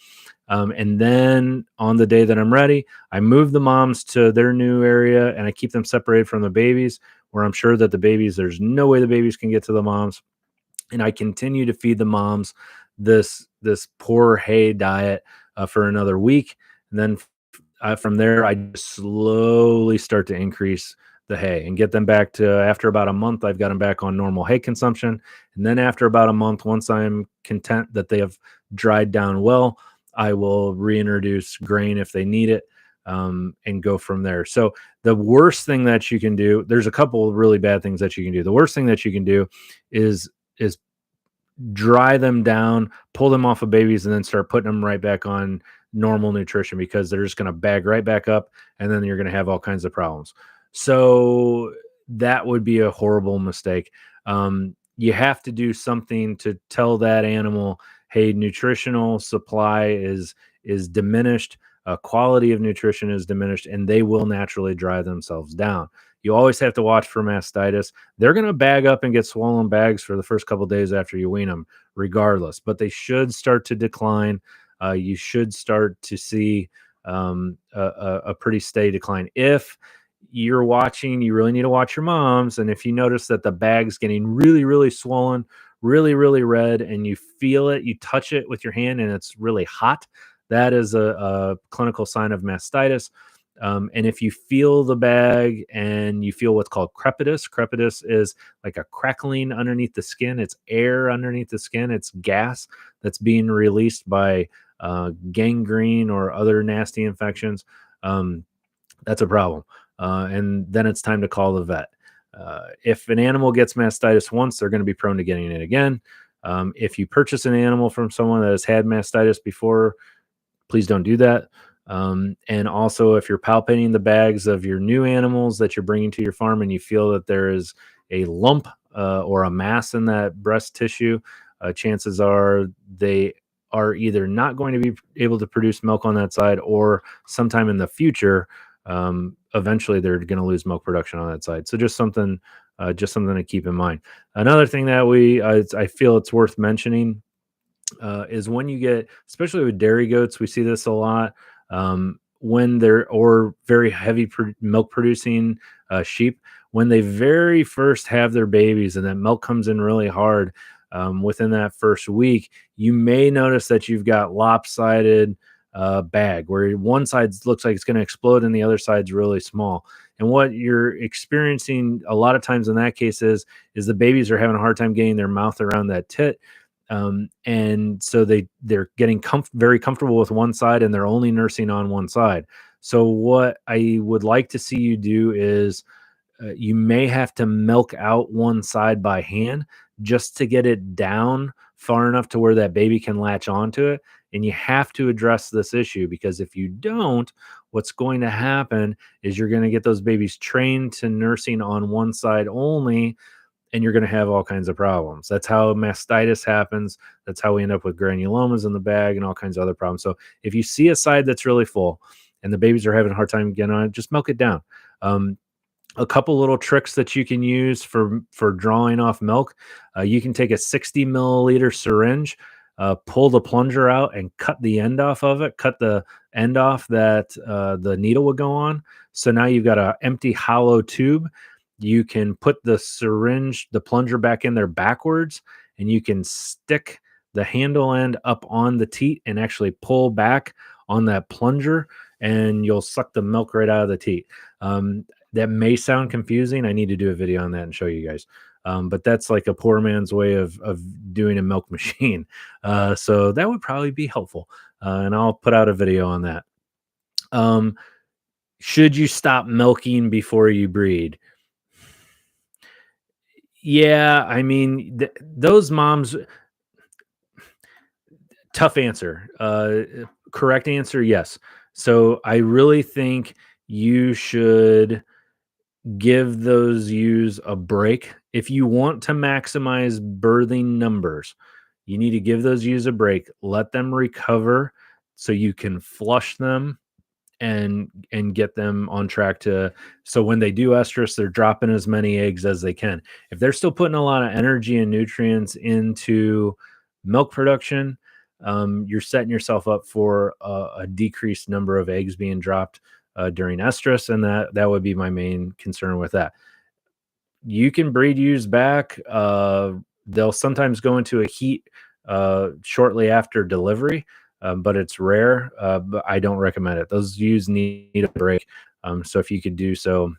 And then on the day that I'm ready, I move the moms to their new area and I keep them separated from the babies, where I'm sure that there's no way the babies can get to the moms. And I continue to feed the moms this poor hay diet for another week. And then from there, I just slowly start to increase the hay and get them back to, after about a month, I've got them back on normal hay consumption. And then after about a month, once I'm content that they have dried down well, I will reintroduce grain if they need it, and go from there. So the worst thing that you can do, there's a couple of really bad things that you can do. The worst thing that you can do is dry them down, pull them off of babies, and then start putting them right back on normal nutrition, because they're just going to bag right back up, and then you're going to have all kinds of problems. So that would be a horrible mistake. You have to do something to tell that animal, hey, nutritional supply is diminished, quality of nutrition is diminished, and they will naturally dry themselves down. You always have to watch for mastitis. They're going to bag up and get swollen bags for the first couple of days after you wean them, regardless, but they should start to decline. You should start to see a pretty steady decline. If you're watching, you really need to watch your moms. And if you notice that the bag's getting really, really swollen, really, really red, and you feel it, you touch it with your hand and it's really hot, that is a clinical sign of mastitis. And if you feel the bag and you feel what's called crepitus is like a crackling underneath the skin. It's air underneath the skin. It's gas that's being released by gangrene or other nasty infections. That's a problem. And then it's time to call the vet. If an animal gets mastitis once, they're going to be prone to getting it again. If you purchase an animal from someone that has had mastitis before, please don't do that. And also, if you're palpating the bags of your new animals that you're bringing to your farm and you feel that there is a lump or a mass in that breast tissue, chances are they are either not going to be able to produce milk on that side, or sometime in the future, eventually they're going to lose milk production on that side. So just something to keep in mind. Another thing that I feel it's worth mentioning is when you get, especially with dairy goats, we see this a lot when they're, or very heavy milk producing sheep, when they very first have their babies and that milk comes in really hard within that first week, you may notice that you've got lopsided bag where one side looks like it's going to explode and the other side's really small. And what you're experiencing a lot of times in that case is the babies are having a hard time getting their mouth around that tit, and so they're getting very comfortable with one side and they're only nursing on one side. So what I would like to see you do is you may have to milk out one side by hand just to get it down far enough to where that baby can latch onto it. And you have to address this issue, because if you don't, what's going to happen is you're going to get those babies trained to nursing on one side only, and you're going to have all kinds of problems. That's how mastitis happens. That's how we end up with granulomas in the bag and all kinds of other problems. So if you see a side that's really full and the babies are having a hard time getting on it, just milk it down. A couple little tricks that you can use for drawing off milk. You can take a 60 milliliter syringe, pull the plunger out and cut the end off of it, cut the end off that the needle would go on. So now you've got an empty hollow tube. You can put the syringe, the plunger back in there backwards, and you can stick the handle end up on the teat and actually pull back on that plunger, and you'll suck the milk right out of the teat. That may sound confusing. I need to do a video on that and show you guys. But that's like a poor man's way of doing a milk machine. So that would probably be helpful. And I'll put out a video on that. Should you stop milking before you breed? Yeah, I mean, those moms, tough answer. Correct answer, yes. So I really think you should give those ewes a break. If you want to maximize birthing numbers, you need to give those ewes a break, let them recover so you can flush them and get them on track to, so when they do estrus, they're dropping as many eggs as they can. If they're still putting a lot of energy and nutrients into milk production, you're setting yourself up for a decreased number of eggs being dropped during estrus, and that would be my main concern with that. You can breed ewes back. They'll sometimes go into a heat shortly after delivery, but it's rare. But I don't recommend it. Those ewes need a break. So if you could do so,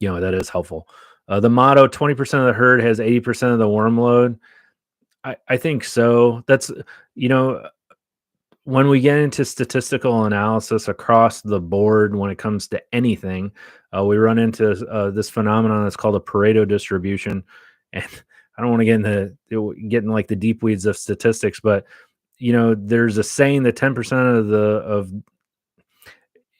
that is helpful. The motto: 20% of the herd has 80% of the worm load. I think so. That's, when we get into statistical analysis across the board when it comes to anything, we run into this phenomenon that's called a Pareto distribution. And I don't want to get into getting like the deep weeds of statistics, but there's a saying that 10% of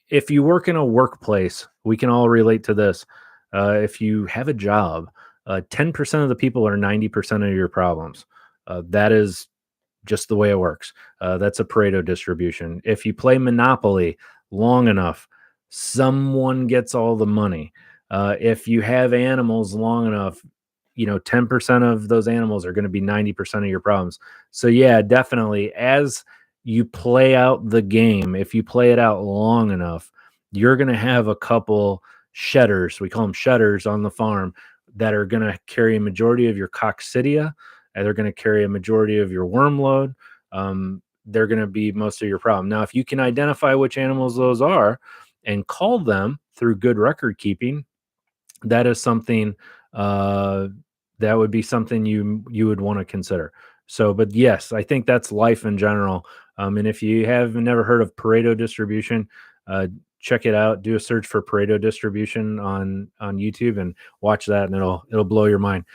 if you work in a workplace, we can all relate to this. If you have a job, 10% of the people are 90% of your problems. That is just the way it works. That's a Pareto distribution. If you play Monopoly long enough, someone gets all the money. If you have animals long enough, 10% of those animals are going to be 90% of your problems. So yeah, definitely, as you play out the game, if you play it out long enough, you're going to have a couple shedders. We call them shedders on the farm that are going to carry a majority of your coccidia, and they're going to carry a majority of your worm load. They're going to be most of your problem. Now, if you can identify which animals those are and call them through good record keeping, that is something that would be something you would want to consider. So, but yes, I think that's life in general. And if you have never heard of Pareto distribution, check it out. Do a search for Pareto distribution on YouTube and watch that, and it'll blow your mind.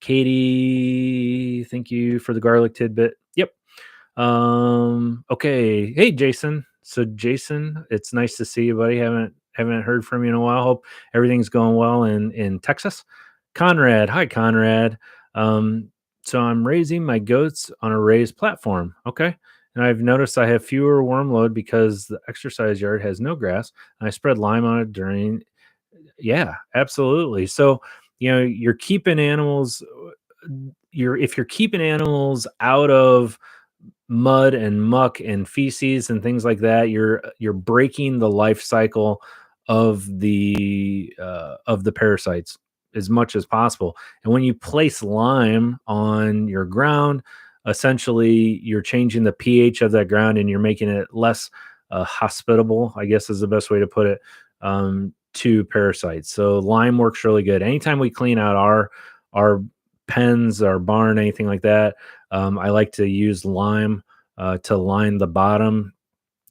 Katie, thank you for the garlic tidbit. Yep. Okay. Hey, Jason. So Jason, it's nice to see you, buddy. Haven't heard from you in a while. Hope everything's going well in Texas. Conrad. Hi, Conrad. So I'm raising my goats on a raised platform. Okay. And I've noticed I have fewer worm load because the exercise yard has no grass. And I spread lime on it during. Yeah, absolutely. So, you're keeping animals, if you're keeping animals out of mud and muck and feces and things like that, you're breaking the life cycle of the parasites as much as possible. And when you place lime on your ground, essentially you're changing the pH of that ground and you're making it less hospitable, I guess is the best way to put it, to parasites. So lime works really good. Anytime we clean out our pens, our barn, anything like that, I like to use lime to line the bottom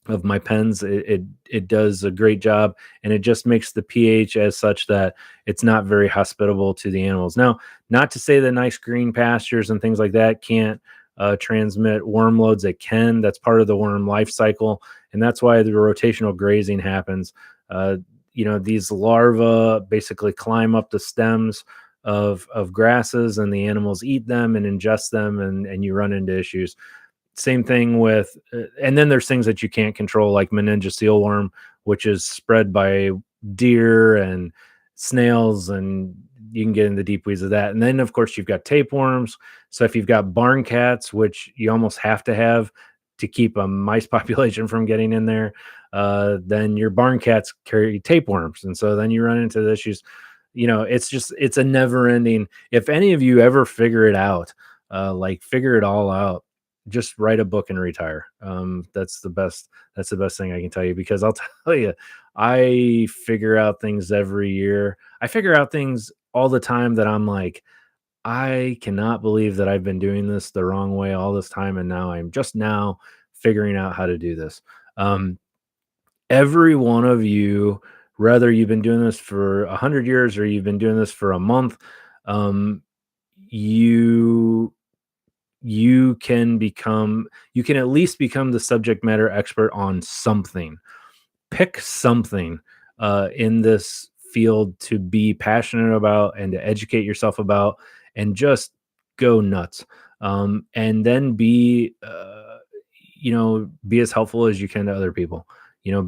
of my pens. It does a great job, and it just makes the pH as such that it's not very hospitable to the animals. Now, not to say that nice green pastures and things like that can't transmit worm loads. It can. That's part of the worm life cycle, and that's why the rotational grazing happens. These larvae basically climb up the stems of grasses, and the animals eat them and ingest them, and you run into issues. Same thing with, and then there's things that you can't control, like meningeal worm, which is spread by deer and snails, and you can get in the deep weeds of that. And then, of course, you've got tapeworms. So if you've got barn cats, which you almost have to have to keep a mice population from getting in there, then your barn cats carry tapeworms, and so then you run into the issues. It's a never ending. If any of you ever figure it out, like figure it all out, just write a book and retire. That's the best. That's the best thing I can tell you, because I'll tell you, I figure out things every year. I figure out things all the time that I'm like, I cannot believe that I've been doing this the wrong way all this time, and now I'm just now figuring out how to do this. Um, every one of you, whether you've been doing this for 100 years or you've been doing this for a month, um, you you can at least become the subject matter expert on something. Pick something in this field to be passionate about and to educate yourself about, and just go nuts. And then be as helpful as you can to other people.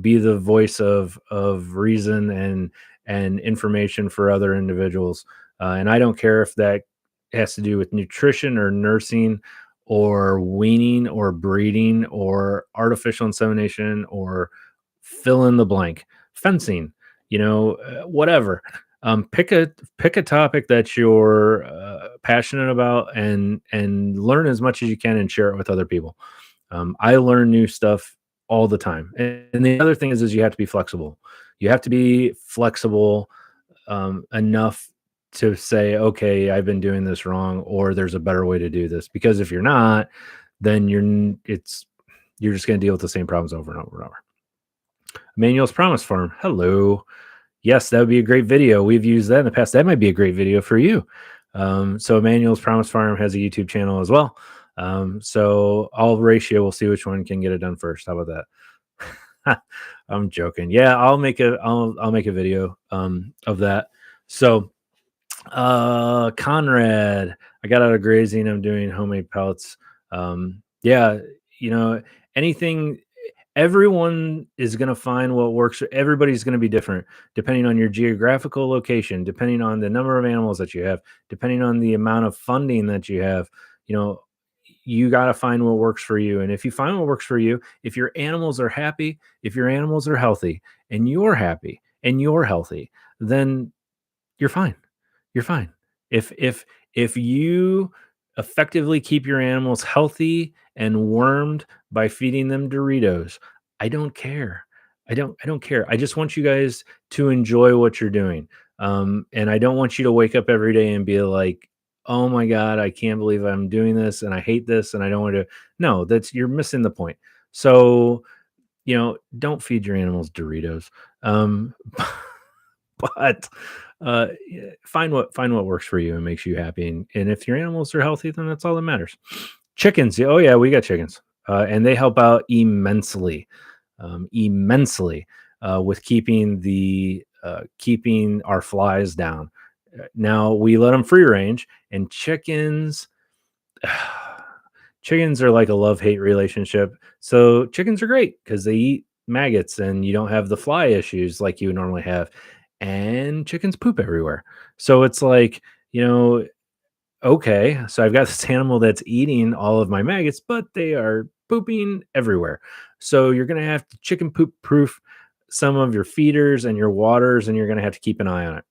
Be the voice of reason and information for other individuals. And I don't care if that has to do with nutrition or nursing or weaning or breeding or artificial insemination or fill in the blank, fencing, whatever. Pick a topic that you're passionate about, and learn as much as you can and share it with other people. I learn new stuff all the time. And the other thing is you have to be flexible. You have to be flexible enough to say, okay, I've been doing this wrong, or there's a better way to do this. Because if you're not, then you're just going to deal with the same problems over and over and over. Emmanuel's Promise Farm. Hello. Yes, that would be a great video. We've used that in the past. That might be a great video for you. So Emmanuel's Promise Farm has a YouTube channel as well. So I'll ratio. We'll see which one can get it done first. How about that? I'm joking. Yeah, I'll make a video of that. So Conrad, I got out of grazing. I'm doing homemade pellets. Yeah, anything. Everyone is going to find what works. Everybody's going to be different depending on your geographical location, depending on the number of animals that you have, depending on the amount of funding that you have. You got to find what works for you. And if you find what works for you, if your animals are happy, if your animals are healthy, and you're happy and you're healthy, then you're fine. You're fine. If you effectively keep your animals healthy and wormed by feeding them Doritos, I don't care. I don't care. I just want you guys to enjoy what you're doing. And I don't want you to wake up every day and be like, "Oh my God, I can't believe I'm doing this and I hate this and I don't want to." No, you're missing the point. So, don't feed your animals Doritos. But find what works for you and makes you happy, and if your animals are healthy, then that's all that matters. Chickens, oh yeah, we got chickens, and they help out immensely, immensely, with keeping our flies down. Now we let them free range, and chickens, chickens are like a love-hate relationship. So chickens are great because they eat maggots and you don't have the fly issues like you would normally have. And chickens poop everywhere. So it's like, you know, okay, so I've got this animal that's eating all of my maggots, but they are pooping everywhere. So you're going to have to chicken poop proof some of your feeders and your waters, and you're going to have to keep an eye on it.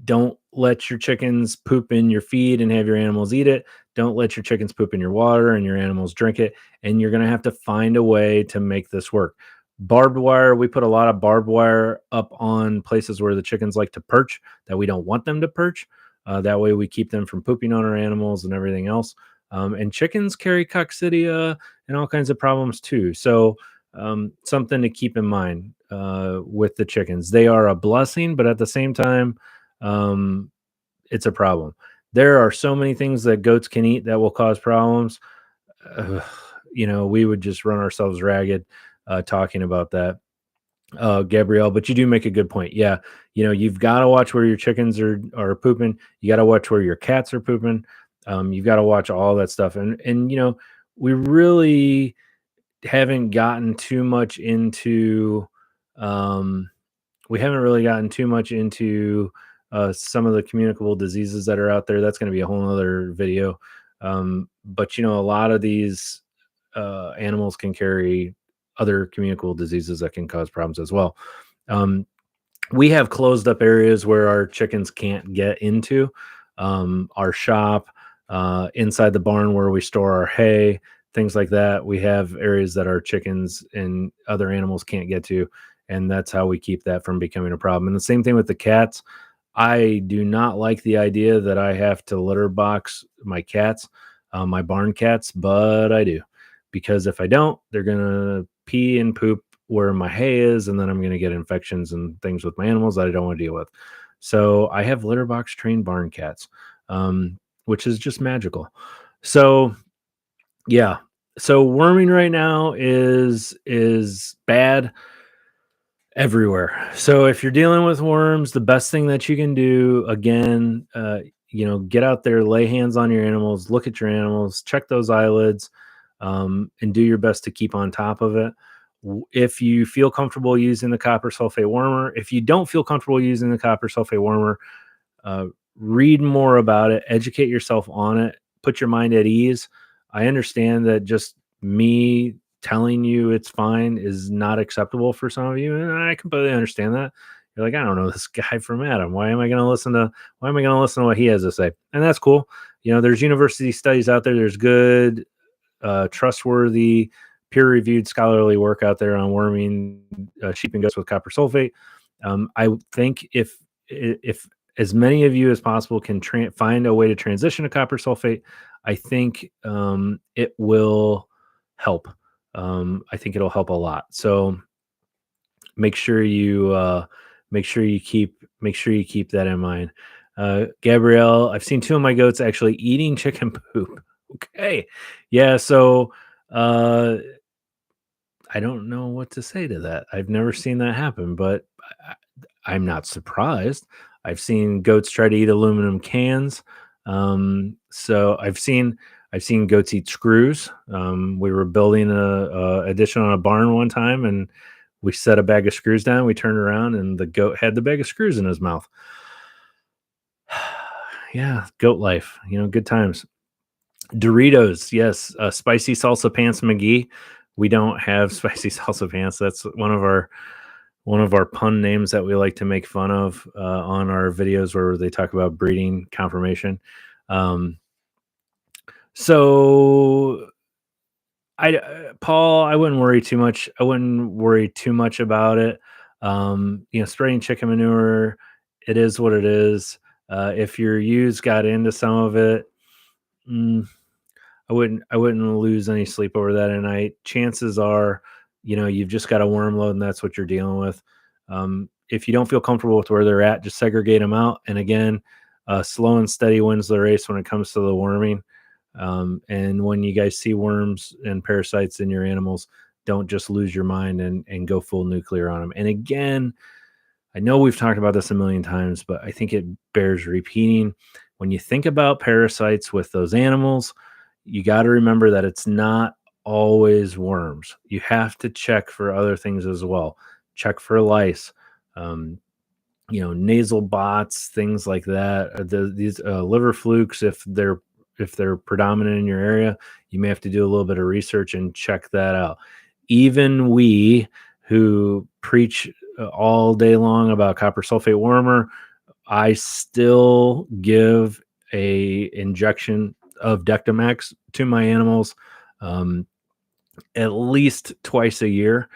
Don't let your chickens poop in your feed and have your animals eat it. Don't let your chickens poop in your water and your animals drink it. And you're going to have to find a way to make this work. Barbed wire, we put a lot of barbed wire up on places where the chickens like to perch that we don't want them to perch. That way we keep them from pooping on our animals and everything else. And chickens carry coccidia and all kinds of problems too. So, something to keep in mind with the chickens. They are a blessing, but at the same time, um, it's a problem. There are so many things that goats can eat that will cause problems. Ugh, we would just run ourselves ragged talking about that, Gabrielle. But you do make a good point. Yeah, you've got to watch where your chickens are pooping. You got to watch where your cats are pooping. You've got to watch all that stuff. And we really haven't gotten too much into. Um, we haven't really gotten too much into some of the communicable diseases that are out there. That's going to be a whole other video. But a lot of these animals can carry other communicable diseases that can cause problems as well. We have closed up areas where our chickens can't get into. Our shop, inside the barn where we store our hay, things like that. We have areas that our chickens and other animals can't get to, and that's how we keep that from becoming a problem. And the same thing with the cats. I do not like the idea that I have to litter box my cats, my barn cats, but I do, because if I don't, they're gonna pee and poop where my hay is, and then I'm gonna get infections and things with my animals that I don't want to deal with. So I have litter box trained barn cats, which is just magical. Yeah. So worming right now is bad everywhere. So if you're dealing with worms, the best thing that you can do, again, get out there, lay hands on your animals, look at your animals, check those eyelids, and do your best to keep on top of it. If you feel comfortable using the copper sulfate wormer, if you don't feel comfortable using the copper sulfate wormer, uh, read more about it, educate yourself on it, put your mind at ease. I understand that just me telling you it's fine is not acceptable for some of you, and I completely understand that. You're like, I don't know this guy from Adam. Why am I going to listen to what he has to say? And that's cool. There's university studies out there. There's good, trustworthy, peer-reviewed scholarly work out there on worming sheep and goats with copper sulfate. I think if as many of you as possible can find a way to transition to copper sulfate, I think it will help. I think it'll help a lot. So make sure you keep that in mind. Gabrielle, I've seen two of my goats actually eating chicken poop. Okay, yeah. So I don't know what to say to that. I've never seen that happen, but I'm not surprised. I've seen goats try to eat aluminum cans. So I've seen goats eat screws. We were building a addition on a barn one time, and we set a bag of screws down. We turned around, and the goat had the bag of screws in his mouth. Yeah, goat life. Good times. Doritos, yes. Spicy salsa pants McGee. We don't have spicy salsa pants. That's one of our pun names that we like to make fun of on our videos where they talk about breeding confirmation. So Paul, I wouldn't worry too much. I wouldn't worry too much about it. Spraying chicken manure, it is what it is. If your ewes got into some of it, I wouldn't lose any sleep over that at night. Chances are, you've just got a worm load and that's what you're dealing with. If you don't feel comfortable with where they're at, just segregate them out. And again, slow and steady wins the race when it comes to the worming. And when you guys see worms and parasites in your animals, don't just lose your mind and go full nuclear on them. And again, I know we've talked about this a million times, but I think it bears repeating. when you think about parasites with those animals, you got to remember that it's not always worms. You have to check for other things as well. Check for lice, um, nasal bots, things like that. These liver flukes, if they're predominant in your area, you may have to do a little bit of research and check that out. Even we who preach all day long about copper sulfate wormer, I still give a injection of Dectomax to my animals at least twice a year,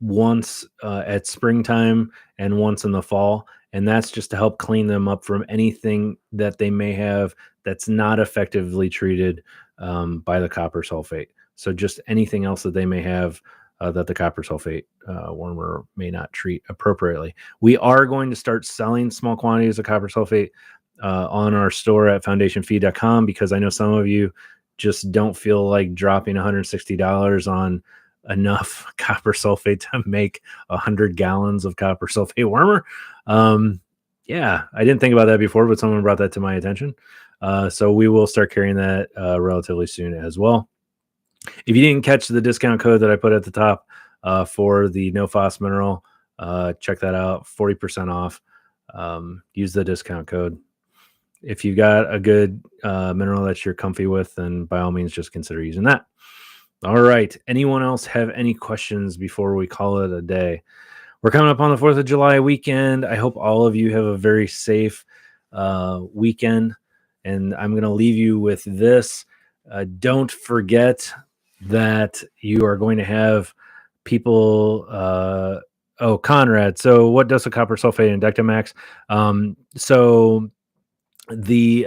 once at springtime and once in the fall. And that's just to help clean them up from anything that they may have that's not effectively treated by the copper sulfate. So just anything else that they may have that the copper sulfate wormer may not treat appropriately. We are going to start selling small quantities of copper sulfate on our store at foundationfeed.com, because I know some of you just don't feel like dropping $160 on enough copper sulfate to make 100 gallons of copper sulfate wormer. Yeah, I didn't think about that before, but someone brought that to my attention. So we will start carrying that relatively soon as well. If you didn't catch the discount code that I put at the top for the no phos mineral, check that out, 40% off. Use the discount code. If you got a good mineral that you're comfy with, then by all means, just consider using that. All right. Anyone else have any questions before we call it a day? We're coming up on the 4th of July weekend. I hope all of you have a very safe weekend. And I'm going to leave you with this. Don't forget that you are going to have people. Conrad. So what does the copper sulfate and Dectomax? So the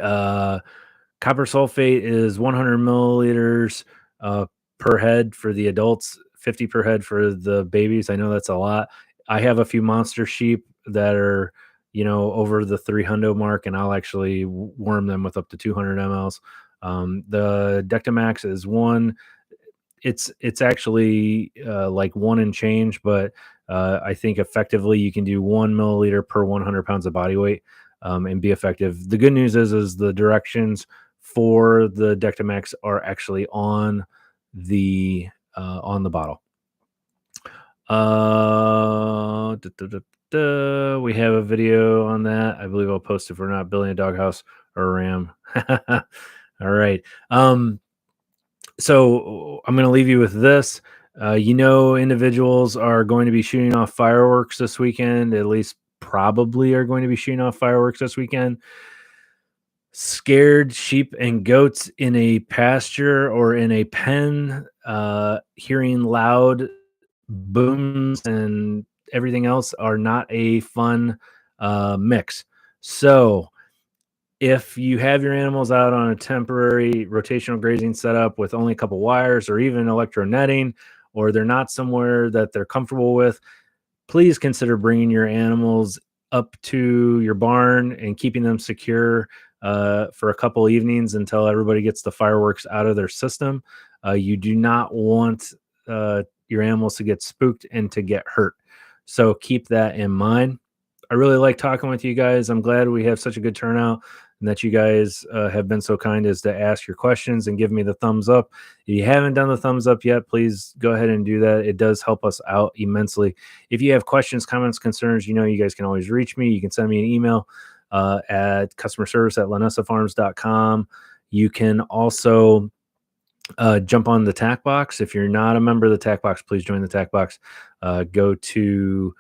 copper sulfate is 100 milliliters per head for the adults, 50 per head for the babies. I know that's a lot. I have a few monster sheep that are, over the 300 mark, and I'll actually worm them with up to 200 mLs. The Dectomax is one. It's actually like one and change, but I think effectively you can do 1 milliliter per 100 pounds of body weight and be effective. The good news is the directions for the Dectomax are actually on the bottle. We have a video on that. I believe I'll post if we're not building a doghouse or a ram. All right. So I'm going to leave you with this. Individuals are going to be shooting off fireworks this weekend, at least probably are going to be shooting off fireworks this weekend. Scared sheep and goats in a pasture or in a pen, hearing loud booms and everything else are not a fun mix. So if you have your animals out on a temporary rotational grazing setup with only a couple wires or even electro netting, or they're not somewhere that they're comfortable with, please consider bringing your animals up to your barn and keeping them secure for a couple evenings until everybody gets the fireworks out of their system. You do not want your animals to get spooked and to get hurt. So keep that in mind. I really like talking with you guys. I'm glad we have such a good turnout and that you guys have been so kind as to ask your questions and give me the thumbs up. If you haven't done the thumbs up yet, please go ahead and do that. It does help us out immensely. If you have questions, comments, concerns, you guys can always reach me. You can send me an email at customerservice@linessafarms.com. You can also jump on the Tack box. If you're not a member of the Tack box, please join the Tack box. Go to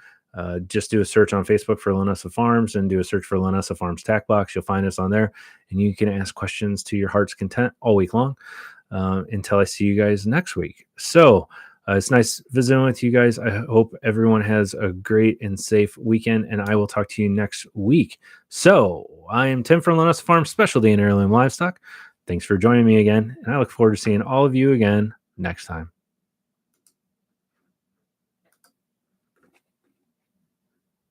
just do a search on Facebook for Linessa Farms and do a search for Linessa Farms Tack box. You'll find us on there, and you can ask questions to your heart's content all week long until I see you guys next week. So it's nice visiting with you guys. I hope everyone has a great and safe weekend, and I will talk to you next week. So I am Tim from Linessa Farms Specialty in Heirloom Livestock. Thanks for joining me again, and I look forward to seeing all of you again next time.